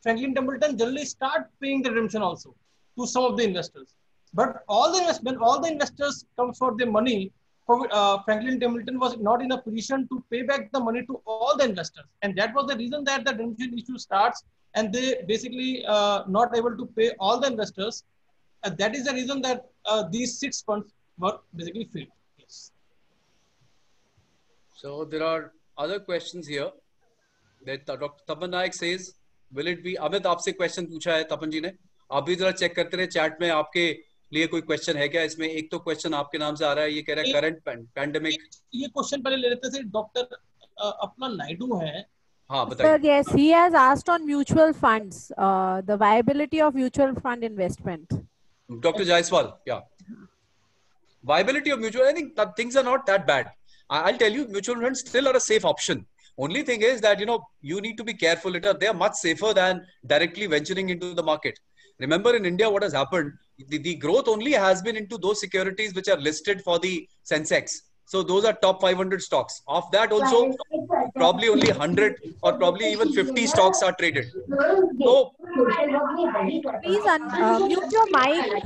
Speaker 6: Franklin Templeton generally start paying the redemption also to some of the investors. But when all the investors come for their money, Franklin Templeton was not in a position to pay back the money to all the investors. And that was the reason that the redemption issue starts and they basically not able to pay all the investors. And that is the reason that these 6 funds were basically failed. Yes.
Speaker 2: So there are other questions here that Dr. Tapan Naik says, will it be, Amit आपसे question पूछा है तपन जी ने, आप भी जरा check करते रहे chat में आपके लिए कोई क्वेश्चन है क्या इसमें? एक तो क्वेश्चन आपके नाम से आ रहा है, ये कह रहा है करंट पैंडेमिक।
Speaker 6: ये क्वेश्चन पहले ले लेते थे, डॉक्टर अपना नायडू है।
Speaker 2: हाँ बताइए।
Speaker 4: Sir, yes, he has asked on mutual funds, the viability of mutual fund investment.
Speaker 2: Dr. Jaiswal, yeah. Viability of mutual, I think that things are not that bad. I'll tell you, mutual funds still are a safe option. Only thing is that, you know, you need to be careful. They are much safer than directly venturing into the market. Remember in India, what has happened, the growth only has been into those securities which are listed for the Sensex. So those are top 500 stocks. Of that also, probably only 100 or probably even 50 stocks are traded. So,
Speaker 4: please unmute your mic.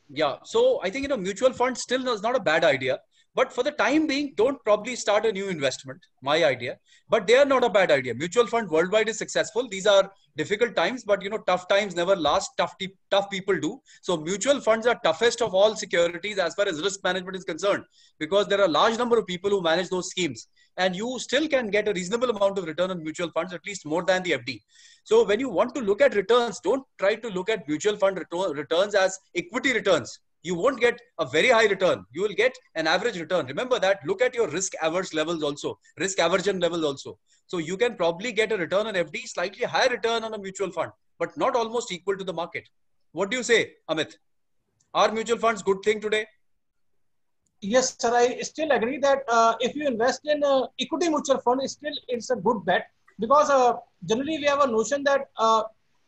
Speaker 2: Yeah, so I think, you know, mutual fund still is not a bad idea. But for the time being, don't probably start a new investment, my idea. But they are not a bad idea. Mutual fund worldwide is successful. These are difficult times, but, you know, tough times never last. Tough people do. So mutual funds are toughest of all securities as far as risk management is concerned, because there are a large number of people who manage those schemes. And you still can get a reasonable amount of return on mutual funds, at least more than the FD. So when you want to look at returns, don't try to look at mutual fund returns as equity returns. You won't get a very high return. You will get an average return. Remember that. Look at your risk averse levels also, risk aversion levels also. So you can probably get a return on FD, slightly higher return on a mutual fund. but not almost equal to the market. What do you say, Amit? Are mutual funds good thing today?
Speaker 6: Yes, sir. I still agree that if you invest in equity mutual fund, still it's a good bet, because generally we have a notion that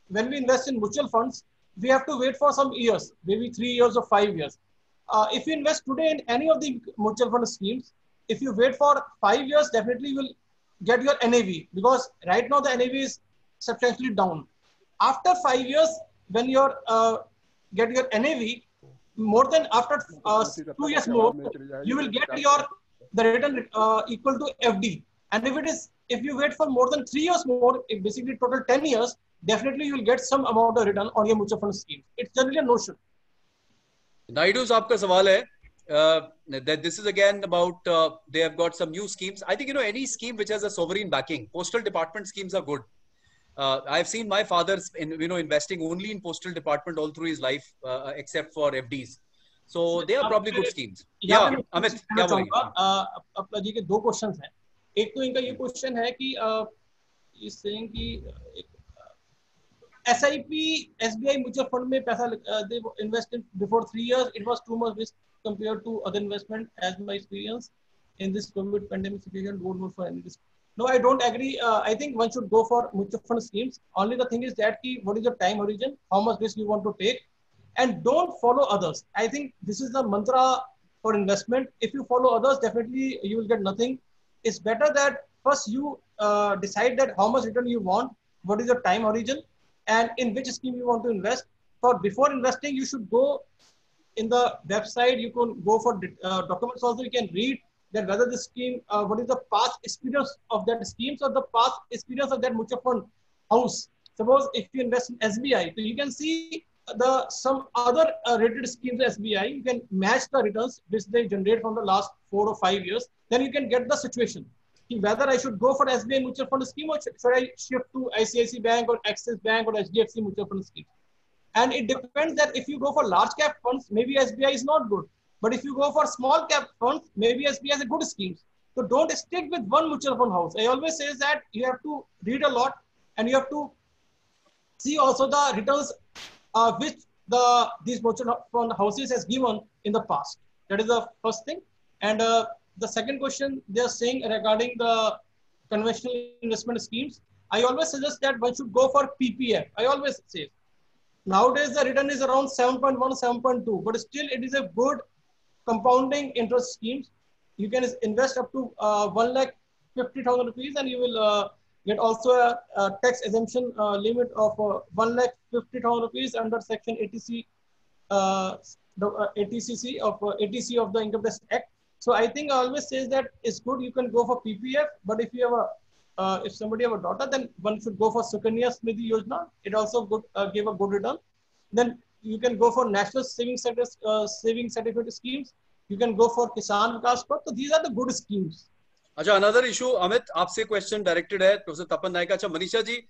Speaker 6: when we invest in mutual funds, we have to wait for some years, maybe 3 years or 5 years. If you invest today in any of the mutual fund schemes, if you wait for 5 years, definitely you will get your NAV, because right now the NAV is substantially down. After 5 years, when you get your NAV, more than after 2 years more, you will get the return equal to FD. And if you wait for more than 3 years more, basically total 10 years, definitely you will get some amount of return on your mutual fund scheme. It's generally a notion.
Speaker 2: Naidu साहब का सवाल है that this is again about they have got some new schemes. I think any scheme which has a sovereign backing, postal department schemes are good. I've seen my father investing only in postal department all through his life, except for FDs. So they are probably good schemes. Yeah, Amit, क्या बोलेंगे?
Speaker 6: अपना जी के दो questions हैं. एक तो इनका ये क्वेश्चन है कि इस saying कि SIP SBI mutual fund में पैसा they invested before 3 years. It was too much risk compared to other investment. As my experience in this COVID pandemic situation, don't go for any risk. No, I don't agree. I think one should go for mutual fund schemes. Only the thing is that what is the time horizon, how much risk you want to take, and don't follow others. I think this is the mantra for investment. If you follow others, definitely you will get nothing. It's better that first you decide that how much return you want, what is your time horizon, and in which scheme you want to invest. Before investing, you should go in the website. You can go for documents also. You can read that whether the scheme, what is the past experience of that scheme, or the past experience of that mutual fund house. Suppose if you invest in SBI, so you can see some other rated schemes SBI. You can match the returns which they generate from the last 4 or 5 years. Then you can get the situation whether I should go for SBI mutual fund scheme, or should I shift to ICICI Bank or Axis Bank or HDFC mutual fund scheme. And it depends that if you go for large cap funds, maybe SBI is not good. But if you go for small cap funds, maybe SBI has a good scheme. So don't stick with one mutual fund house. I always say that you have to read a lot, and you have to see also the returns which these mutual fund houses has given in the past. That is the first thing. And the second question they are saying regarding the conventional investment schemes, I always suggest that one should go for PPF. I always say nowadays the return is around 7.1, 7.2, but still it is a good compounding interest schemes. You can invest up to 1,50,000 rupees, and you will get also a tax exemption limit of 1,50,000 rupees under Section 80C, ATCC of the Income Tax Act. So I think I always say that it's good. You can go for PPF, but if you have if somebody have a daughter, then one should go for Sukanya Smriti Yojana. It also give a good return. Then you can go for National Saving Certificate schemes. You can go for Kisan Vikas Path. So these are the good schemes.
Speaker 2: Acha, another issue, Amit, आपसे question directed है Professor Tapan Naik. Acha, Manisha ji,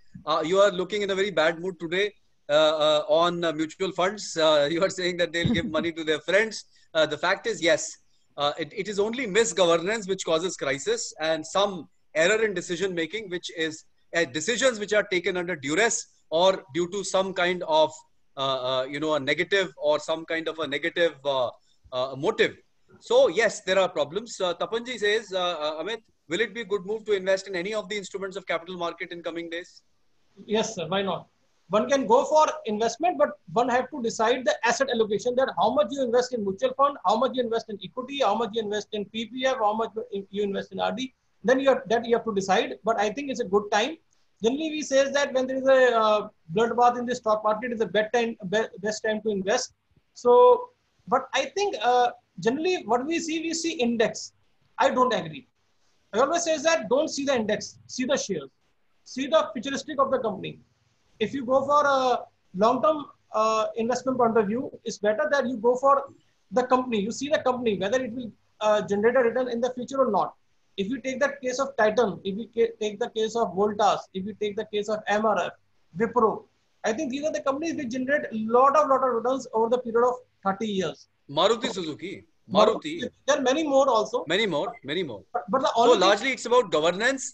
Speaker 2: you are looking in a very bad mood today on mutual funds. You are saying that they'll give money to their friends. The fact is, yes, it is only misgovernance which causes crisis, and some error in decision making, which is decisions which are taken under duress or due to some kind of a negative or some kind of a negative motive. So yes, there are problems. Tapanji says, Amit, will it be a good move to invest in any of the instruments of capital market in coming days?
Speaker 6: Yes, sir. Why not? One can go for investment, but one have to decide the asset allocation, that how much you invest in mutual fund, how much you invest in equity, how much you invest in PPF, how much you invest in RD. Then you have to decide. But I think it's a good time. Generally, we say that when there is a bloodbath in the stock market, it's the best time to invest. So, but I think generally what we see index. I don't agree. I always say that don't see the index, see the shares, see the futuristic of the company. If you go for a long-term investment point of view, it's better that you go for the company. You see the company, whether it will generate a return in the future or not. If you take the case of Titan, if you take the case of Voltas, if you take the case of MRF, Wipro, I think these are the companies which generate a lot of returns over the period of 30 years.
Speaker 2: Maruti Suzuki. Maruti.
Speaker 6: There are many more also.
Speaker 2: Many more.
Speaker 6: But
Speaker 2: So largely it's about governance,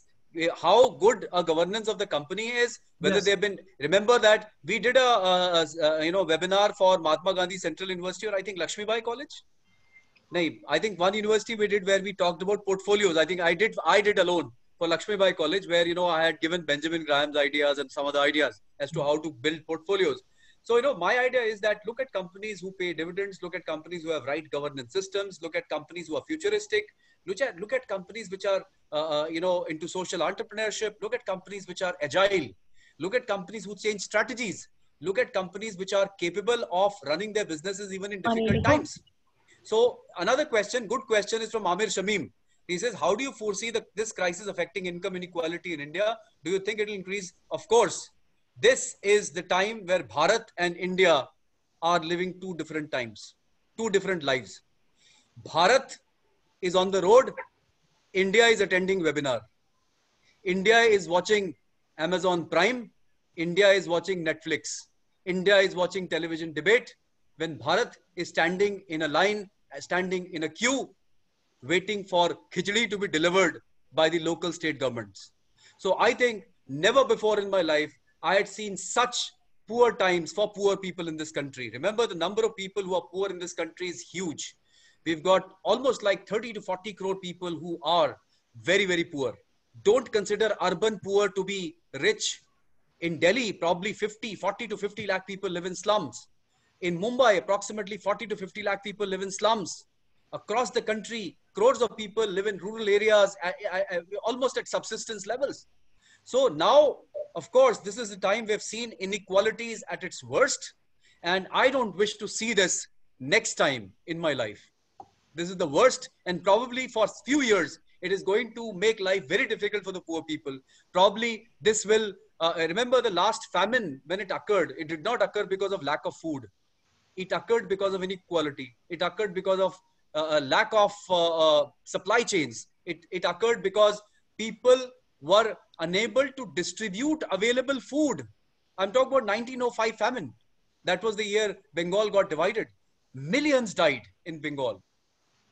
Speaker 2: how good a governance of the company is, whether
Speaker 6: Yes.
Speaker 2: they've been, remember that we did a webinar for Mahatma Gandhi Central University, or I think Lakshmi Bai College. No, I think one university we did where we talked about portfolios. I think I did alone for Lakshmi Bai College, where, I had given Benjamin Graham's ideas and some other ideas as to how to build portfolios. So, my idea is that look at companies who pay dividends, look at companies who have right governance systems, look at companies who are futuristic, look at companies which are, into social entrepreneurship, look at companies which are agile, look at companies who change strategies, look at companies which are capable of running their businesses even in difficult times. So another question, good question, is from Amir Shamim. He says, how do you foresee this crisis affecting income inequality in India? Do you think it will increase? Of course. This is the time where Bharat and India are living two different times, two different lives. Bharat is on the road. India is attending webinar. India is watching Amazon Prime. India is watching Netflix. India is watching television debate. When Bharat is standing in a line, standing in a queue, waiting for khichdi to be delivered by the local state governments. So I think never before in my life, I had seen such poor times for poor people in this country. Remember, the number of people who are poor in this country is huge. We've got almost like 30 to 40 crore people who are very, very poor. Don't consider urban poor to be rich. In Delhi, probably 40 to 50 lakh people live in slums. In Mumbai, approximately 40 to 50 lakh people live in slums. Across the country, crores of people live in rural areas almost at subsistence levels. So now, of course, this is the time we've seen inequalities at its worst. And I don't wish to see this next time in my life. This is the worst, and probably for a few years, it is going to make life very difficult for the poor people. Probably this will, remember the last famine, when it occurred, it did not occur because of lack of food. It occurred because of inequality. It occurred because of a lack of supply chains. It occurred because people were unable to distribute available food. I'm talking about 1905 famine. That was the year Bengal got divided. Millions died in Bengal.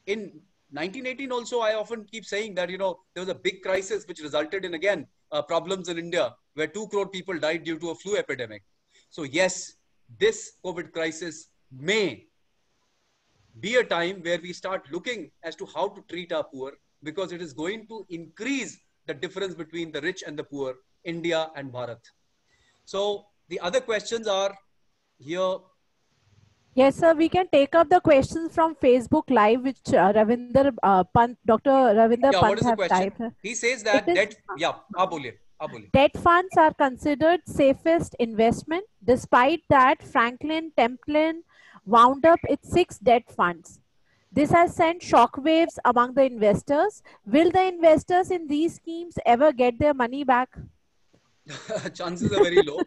Speaker 2: In 1918 also, I often keep saying that, there was a big crisis which resulted in, again, problems in India, where 2 crore people died due to a flu epidemic. So yes, this COVID crisis may be a time where we start looking as to how to treat our poor, because it is going to increase the difference between the rich and the poor, India and Bharat. So the other questions are here.
Speaker 4: Yes, sir. We can take up the questions from Facebook Live, which Ravinder Pant, Dr. Ravinder
Speaker 2: Yeah,
Speaker 4: Pant
Speaker 2: what is the
Speaker 4: have
Speaker 2: question?
Speaker 4: typed.
Speaker 2: He says that
Speaker 4: Debt funds are considered safest investment. Despite that, Franklin Templeton wound up its 6 debt funds. This has sent shockwaves among the investors. Will the investors in these schemes ever get their money back?
Speaker 2: Chances are very low.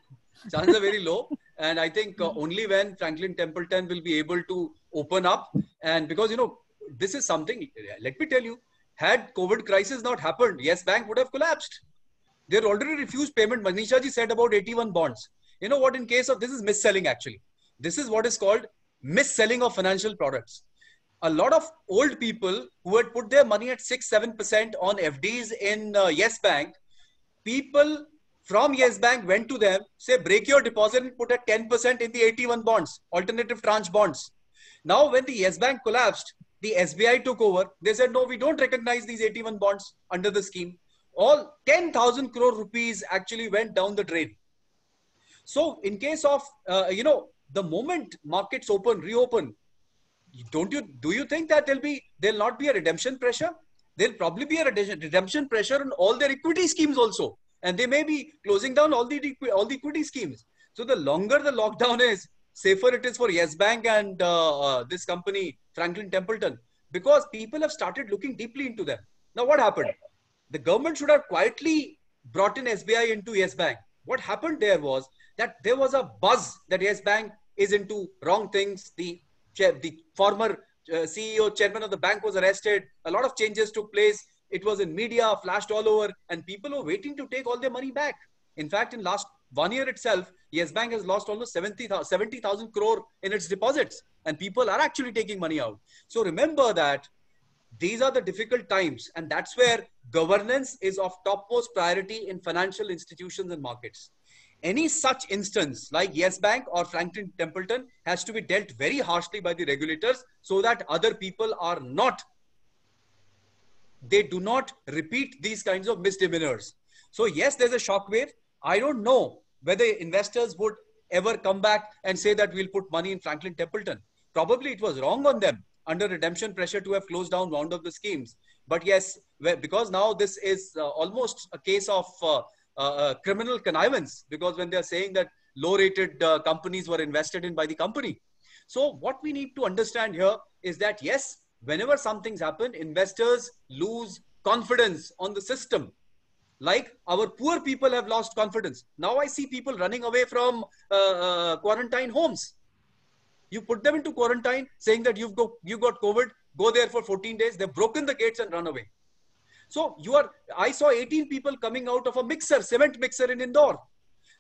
Speaker 2: Chances are very low. And I think only when Franklin Templeton will be able to open up, and because, this is something, let me tell you, had COVID crisis not happened, Yes Bank would have collapsed. They already refused payment. Manisha ji said about 81 bonds. You know what, in case of, this is mis-selling actually. This is what is called mis-selling of financial products. A lot of old people who had put their money at 6-7% on FDs in Yes Bank, people from Yes Bank went to them, say, break your deposit and put at 10% in the 81 bonds, alternative tranche bonds. Now, when the Yes Bank collapsed, the SBI took over. They said, no, we don't recognize these 81 bonds under the scheme. All 10,000 crore rupees actually went down the drain. So in case of, the moment markets reopen, do you think that there'll not be a redemption pressure? There'll probably be a redemption pressure on all their equity schemes also. And they may be closing down all the equity schemes. So the longer the lockdown is, safer it is for Yes Bank and this company, Franklin Templeton, because people have started looking deeply into them. Now, what happened? The government should have quietly brought in SBI into Yes Bank. What happened there was that there was a buzz that Yes Bank is into wrong things. The former CEO, chairman of the bank was arrested. A lot of changes took place. It was in media, flashed all over, and people were waiting to take all their money back. In fact, in last 1 year itself, Yes Bank has lost almost 70,000 crore in its deposits, and people are actually taking money out. So remember that these are the difficult times, and that's where governance is of topmost priority in financial institutions and markets. Any such instance like Yes Bank or Franklin Templeton has to be dealt very harshly by the regulators so that other people are not, they do not repeat these kinds of misdemeanors. So yes, there's a shockwave. I don't know whether investors would ever come back and say that we'll put money in Franklin Templeton. Probably it was wrong on them under redemption pressure to have closed down, wound up the schemes. But yes, because now this is almost a case of criminal connivance, because when they're saying that low-rated companies were invested in by the company. So what we need to understand here is that yes, whenever something's happened, investors lose confidence on the system. Like our poor people have lost confidence. Now I see people running away from quarantine homes. You put them into quarantine saying that you got COVID, go there for 14 days. They've broken the gates and run away. So I saw 18 people coming out of a cement mixer in Indore.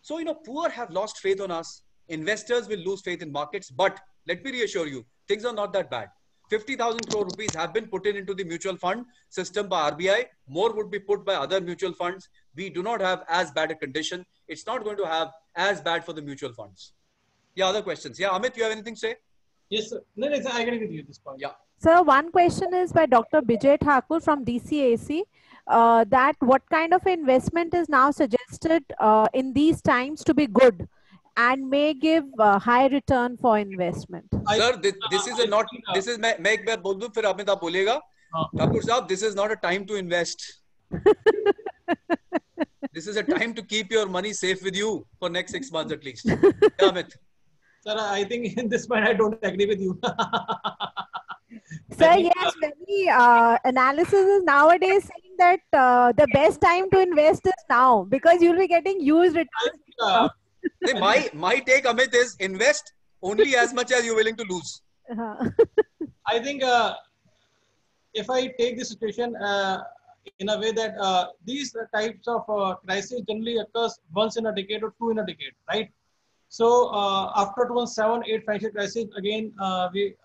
Speaker 2: So, poor have lost faith on us. Investors will lose faith in markets. But let me reassure you, things are not that bad. 50,000 crore rupees have been put into the mutual fund system by RBI. More would be put by other mutual funds. We do not have as bad a condition. It's not going to have as bad for the mutual funds. Yeah, other questions. Yeah, Amit, you have anything to say?
Speaker 6: Yes, sir. No, I agree with you at this point.
Speaker 2: Yeah.
Speaker 4: Sir, one question is by Dr. Bijay Thakur from DCAC, that what kind of investment is now suggested in these times to be good and may give high return for investment?
Speaker 2: Sir, this is not, this is, मैं एक बार बोल दूं फिर अमित आप बोलिएगा. Thakur साहब, this is not a time to invest. This is a time to keep your money safe with you for next 6 months at least. Yeah, Amit.
Speaker 6: Sir, I think in this point I don't agree with you.
Speaker 4: Sir, yes, many analysis is nowadays saying that the best time to invest is now because you'll be getting huge returns.
Speaker 2: My take, Amit, is invest only as much as you're willing to lose.
Speaker 6: I think if I take this situation in a way that these types of crises generally occurs once in a decade or two in a decade, right? So after 2007-8 financial crisis, again we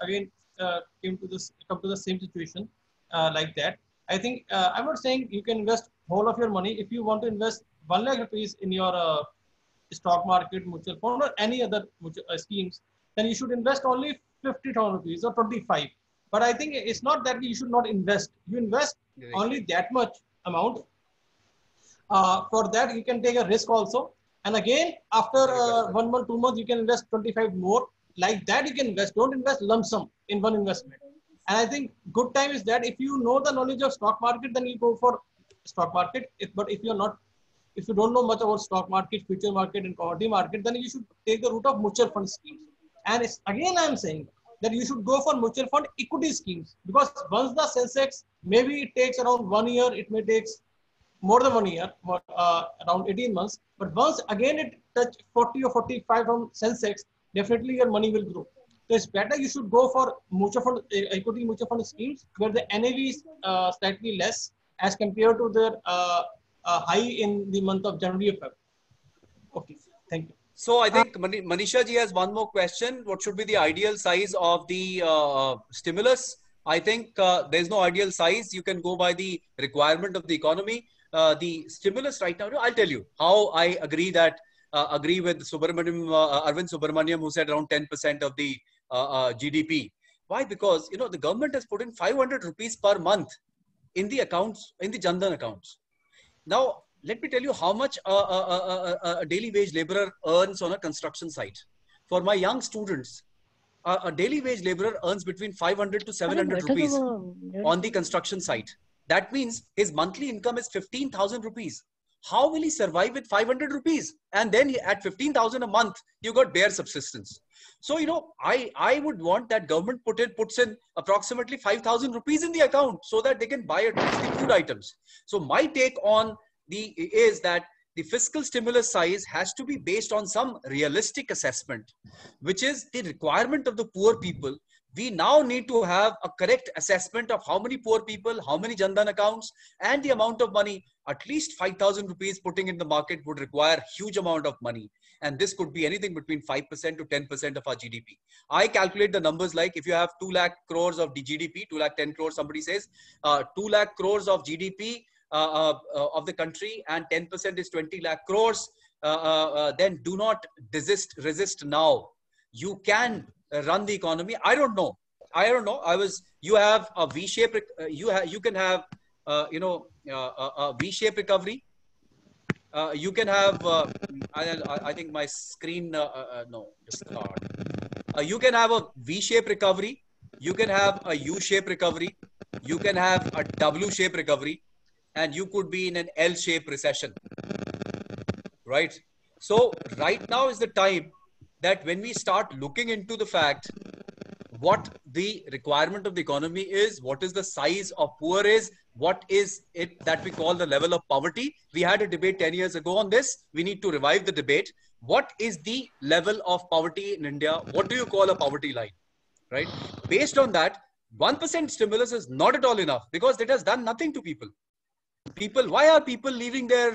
Speaker 6: come to the same situation like that. I think I'm not saying you can invest whole of your money. If you want to invest 1 lakh rupees in your stock market, mutual fund, or any other schemes, then you should invest only 50,000 rupees or 25. But I think it's not that you should not invest. You invest only that much amount. For that, you can take a risk also. And again, after 1 month, 2 months, you can invest 25 more. Like that, you can invest. Don't invest lump sum in one investment. And I think good time is that if you know the knowledge of stock market, then you go for stock market. But if you don't know much about stock market, future market, and commodity market, then you should take the route of mutual fund schemes. And again, I'm saying that you should go for mutual fund equity schemes, because once the Sensex, maybe it takes around 1 year, it may take more than 1 year, around 18 months. But once again it touch 40 or 45 from Sensex, definitely your money will grow. So it's better you should go for mutual fund, equity mutual fund schemes where the NAV is slightly less as compared to their high in the month of January or February. Okay, thank you.
Speaker 2: So I think Manisha ji has one more question. What should be the ideal size of the stimulus? I think there's no ideal size. You can go by the requirement of the economy. The stimulus right now, I'll tell you how I agree with Arvind Subramaniam, who said around 10% of the GDP. Why? Because, the government has put in 500 rupees per month in the accounts, in the Jan Dhan accounts. Now, let me tell you how much a daily wage laborer earns on a construction site. For my young students, a daily wage laborer earns between 500 to 700 rupees on the construction site. That means his monthly income is 15,000 rupees. How will he survive with 500 rupees? And then at 15,000 a month, you got bare subsistence. So, I would want that government puts in approximately 5,000 rupees in the account so that they can buy at least the food items. So my take on is that the fiscal stimulus size has to be based on some realistic assessment, which is the requirement of the poor people, We now need to have a correct assessment of how many poor people, how many Jandan accounts, and the amount of money. At least 5,000 rupees putting in the market would require huge amount of money. And this could be anything between 5% to 10% of our GDP. I calculate the numbers like if you have 2 lakh crores of the GDP, 2 lakh 10 crores, somebody says, 2 lakh crores of GDP of the country and 10% is 20 lakh crores, then do not resist now. You can run the economy. I don't know. You have a V-shape. You can have a V-shape recovery. You can have. I think my screen. No, discard. You can have a V-shape recovery. You can have a U-shape recovery. You can have a W-shape recovery, and you could be in an L-shape recession. Right. So right now is the time that when we start looking into the fact what the requirement of the economy is, what is the size of poor is, what is it that we call the level of poverty. We had a debate 10 years ago on this. We need to revive the debate. What is the level of poverty in India? What do you call a poverty line? Right? Based on that, 1% stimulus is not at all enough because it has done nothing to people. Why are people leaving their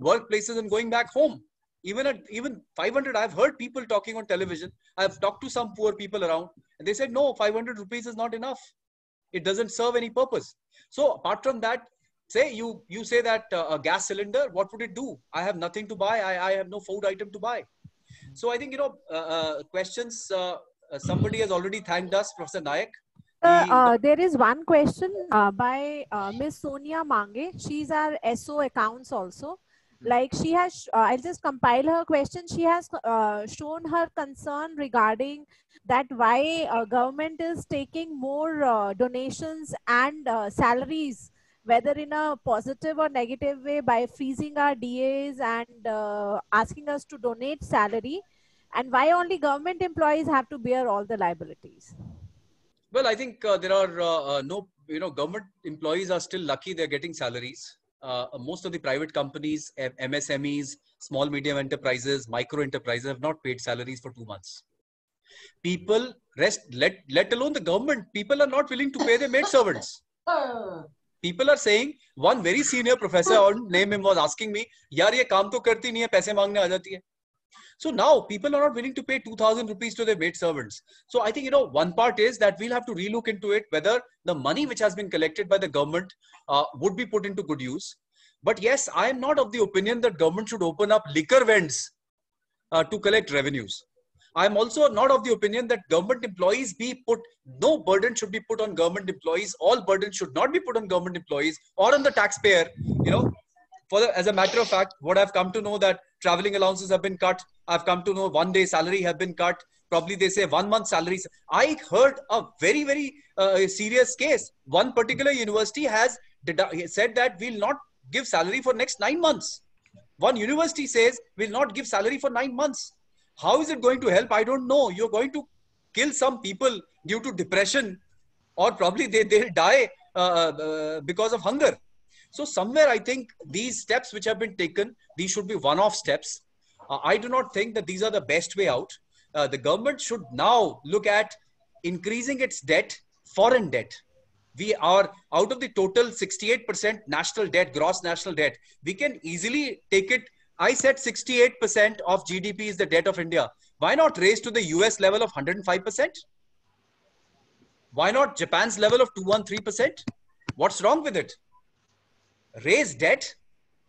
Speaker 2: workplaces and going back home? Even 500, I've heard people talking on television. I've talked to some poor people around and they said, no, 500 rupees is not enough. It doesn't serve any purpose. So apart from that, say you say that a gas cylinder, what would it do? I have nothing to buy. I have no food item to buy. So I think, questions, somebody has already thanked us, Professor Nayak.
Speaker 4: There is one question by Miss Sonia Mange. She's our SO accounts also. Like she has, I'll just compile her question. She has shown her concern regarding that why government is taking more donations and salaries, whether in a positive or negative way, by freezing our DAs and asking us to donate salary, and why only government employees have to bear all the liabilities.
Speaker 2: Well, I think there are government employees are still lucky they're getting salaries. Most of the private companies, MSMEs, small medium enterprises, micro enterprises have not paid salaries for 2 months. People let alone the government, people are not willing to pay their maid servants. People are saying, one very senior professor, I'll name him, was asking me, yaar ye kaam to karti nahi hai, paise mangne aa jati hai. So now people are not willing to pay 2,000 rupees to their maid servants. So I think, one part is that we'll have to relook into it, whether the money which has been collected by the government would be put into good use. But yes, I am not of the opinion that government should open up liquor vends to collect revenues. I am also not of the opinion that government employees no burden should be put on government employees. All burden should not be put on government employees or on the taxpayer, as a matter of fact, what I've come to know that traveling allowances have been cut. I've come to know 1 day salary have been cut. Probably they say 1 month salaries. I heard a very, very serious case. One particular university has said that we'll not give salary for next 9 months. One university says we'll not give salary for 9 months. How is it going to help? I don't know. You're going to kill some people due to depression, or probably they'll die because of hunger. So somewhere I think these steps which have been taken, these should be one-off steps. I do not think that these are the best way out. The government should now look at increasing its debt, foreign debt. We are out of the total 68% national debt, gross national debt. We can easily take it. I said 68% of GDP is the debt of India. Why not raise to the US level of 105%? Why not Japan's level of 213%? What's wrong with it? Raise debt,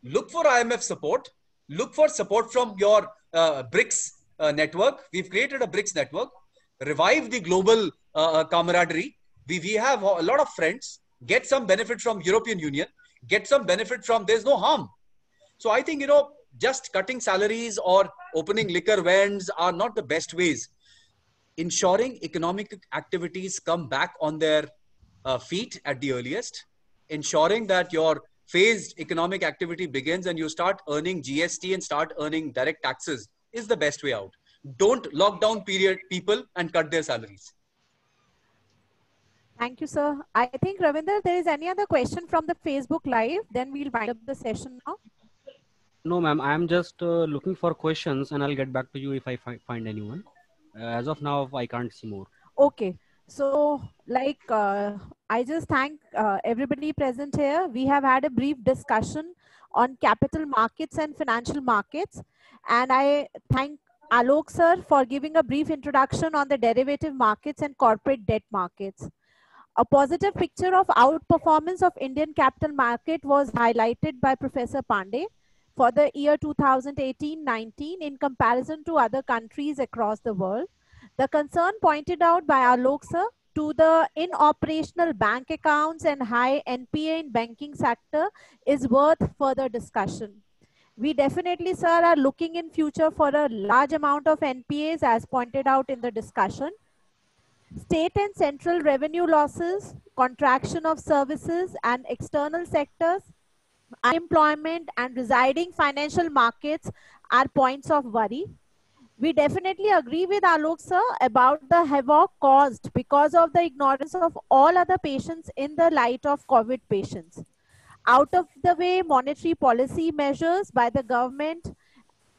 Speaker 2: look for IMF support, look for support from your BRICS network. We've created a BRICS network, revive the global camaraderie. We have a lot of friends, get some benefit from European Union, get some benefit from, there's no harm. So I think, just cutting salaries or opening liquor vends are not the best ways. Ensuring economic activities come back on their feet at the earliest, ensuring that your phased economic activity begins and you start earning GST and start earning direct taxes is the best way out. Don't lock down people and cut their salaries.
Speaker 4: Thank you, sir. I think, Ravinder, there is any other question from the Facebook Live? Then we'll wind up the session now.
Speaker 5: No, ma'am. I'm just looking for questions and I'll get back to you if I find anyone. As of now, I can't see more.
Speaker 4: Okay. So, I just thank everybody present here. We have had a brief discussion on capital markets and financial markets. And I thank Alok sir for giving a brief introduction on the derivative markets and corporate debt markets. A positive picture of outperformance of Indian capital market was highlighted by Professor Pandey for the year 2018-19 in comparison to other countries across the world. The concern pointed out by Alok sir to the inoperational bank accounts and high NPA in banking sector is worth further discussion. We definitely, sir, are looking in future for a large amount of NPAs as pointed out in the discussion. State and central revenue losses, contraction of services and external sectors, unemployment and residing financial markets are points of worry. We definitely agree with Alok sir about the havoc caused because of the ignorance of all other patients in the light of COVID patients. Out of the way monetary policy measures by the government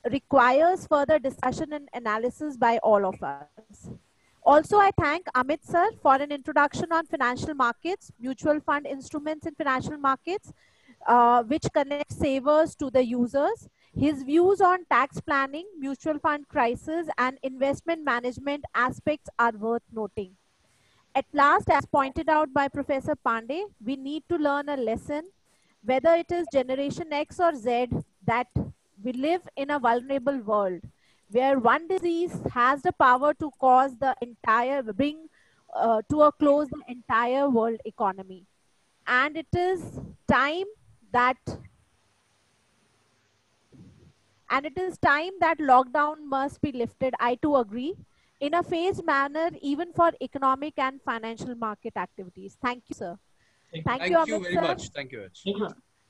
Speaker 4: requires further discussion and analysis by all of us. Also, I thank Amit sir for an introduction on financial markets, mutual fund instruments in financial markets, which connect savers to the users. His views on tax planning, mutual fund crisis, and investment management aspects are worth noting. At last, as pointed out by Professor Pandey, we need to learn a lesson, whether it is Generation X or Z, that we live in a vulnerable world where one disease has the power to cause the entire, bring to a close the entire world economy. And it is time that lockdown must be lifted. I too agree, in a phased manner, even for economic and financial market activities. Thank you, sir.
Speaker 6: Thank
Speaker 2: Thank
Speaker 4: you,
Speaker 2: you
Speaker 4: Amit
Speaker 2: very
Speaker 4: sir.
Speaker 2: much. Thank you.
Speaker 6: you.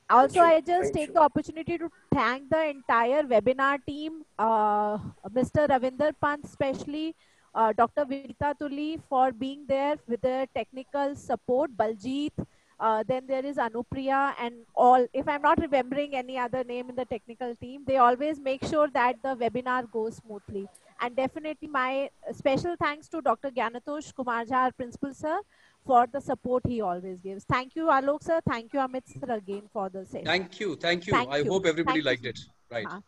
Speaker 4: Also,
Speaker 7: Thank you.
Speaker 4: I just
Speaker 7: Thank
Speaker 4: take
Speaker 7: you.
Speaker 4: the opportunity to thank the entire webinar team, Mr. Ravinder Pant, especially Dr. Vilta Tuli for being there with the technical support, Baljit, then there is Anupriya and all. If I'm not remembering any other name in the technical team, they always make sure that the webinar goes smoothly. And definitely my special thanks to Dr. Gyanatosh Kumar Jha, our principal sir, for the support he always gives. Thank you, Alok sir. Thank you, Amit sir, again for the session.
Speaker 2: Thank you. Thank you.
Speaker 4: Thank
Speaker 2: I
Speaker 4: you.
Speaker 2: hope everybody
Speaker 4: Thank you.
Speaker 2: liked it. Right.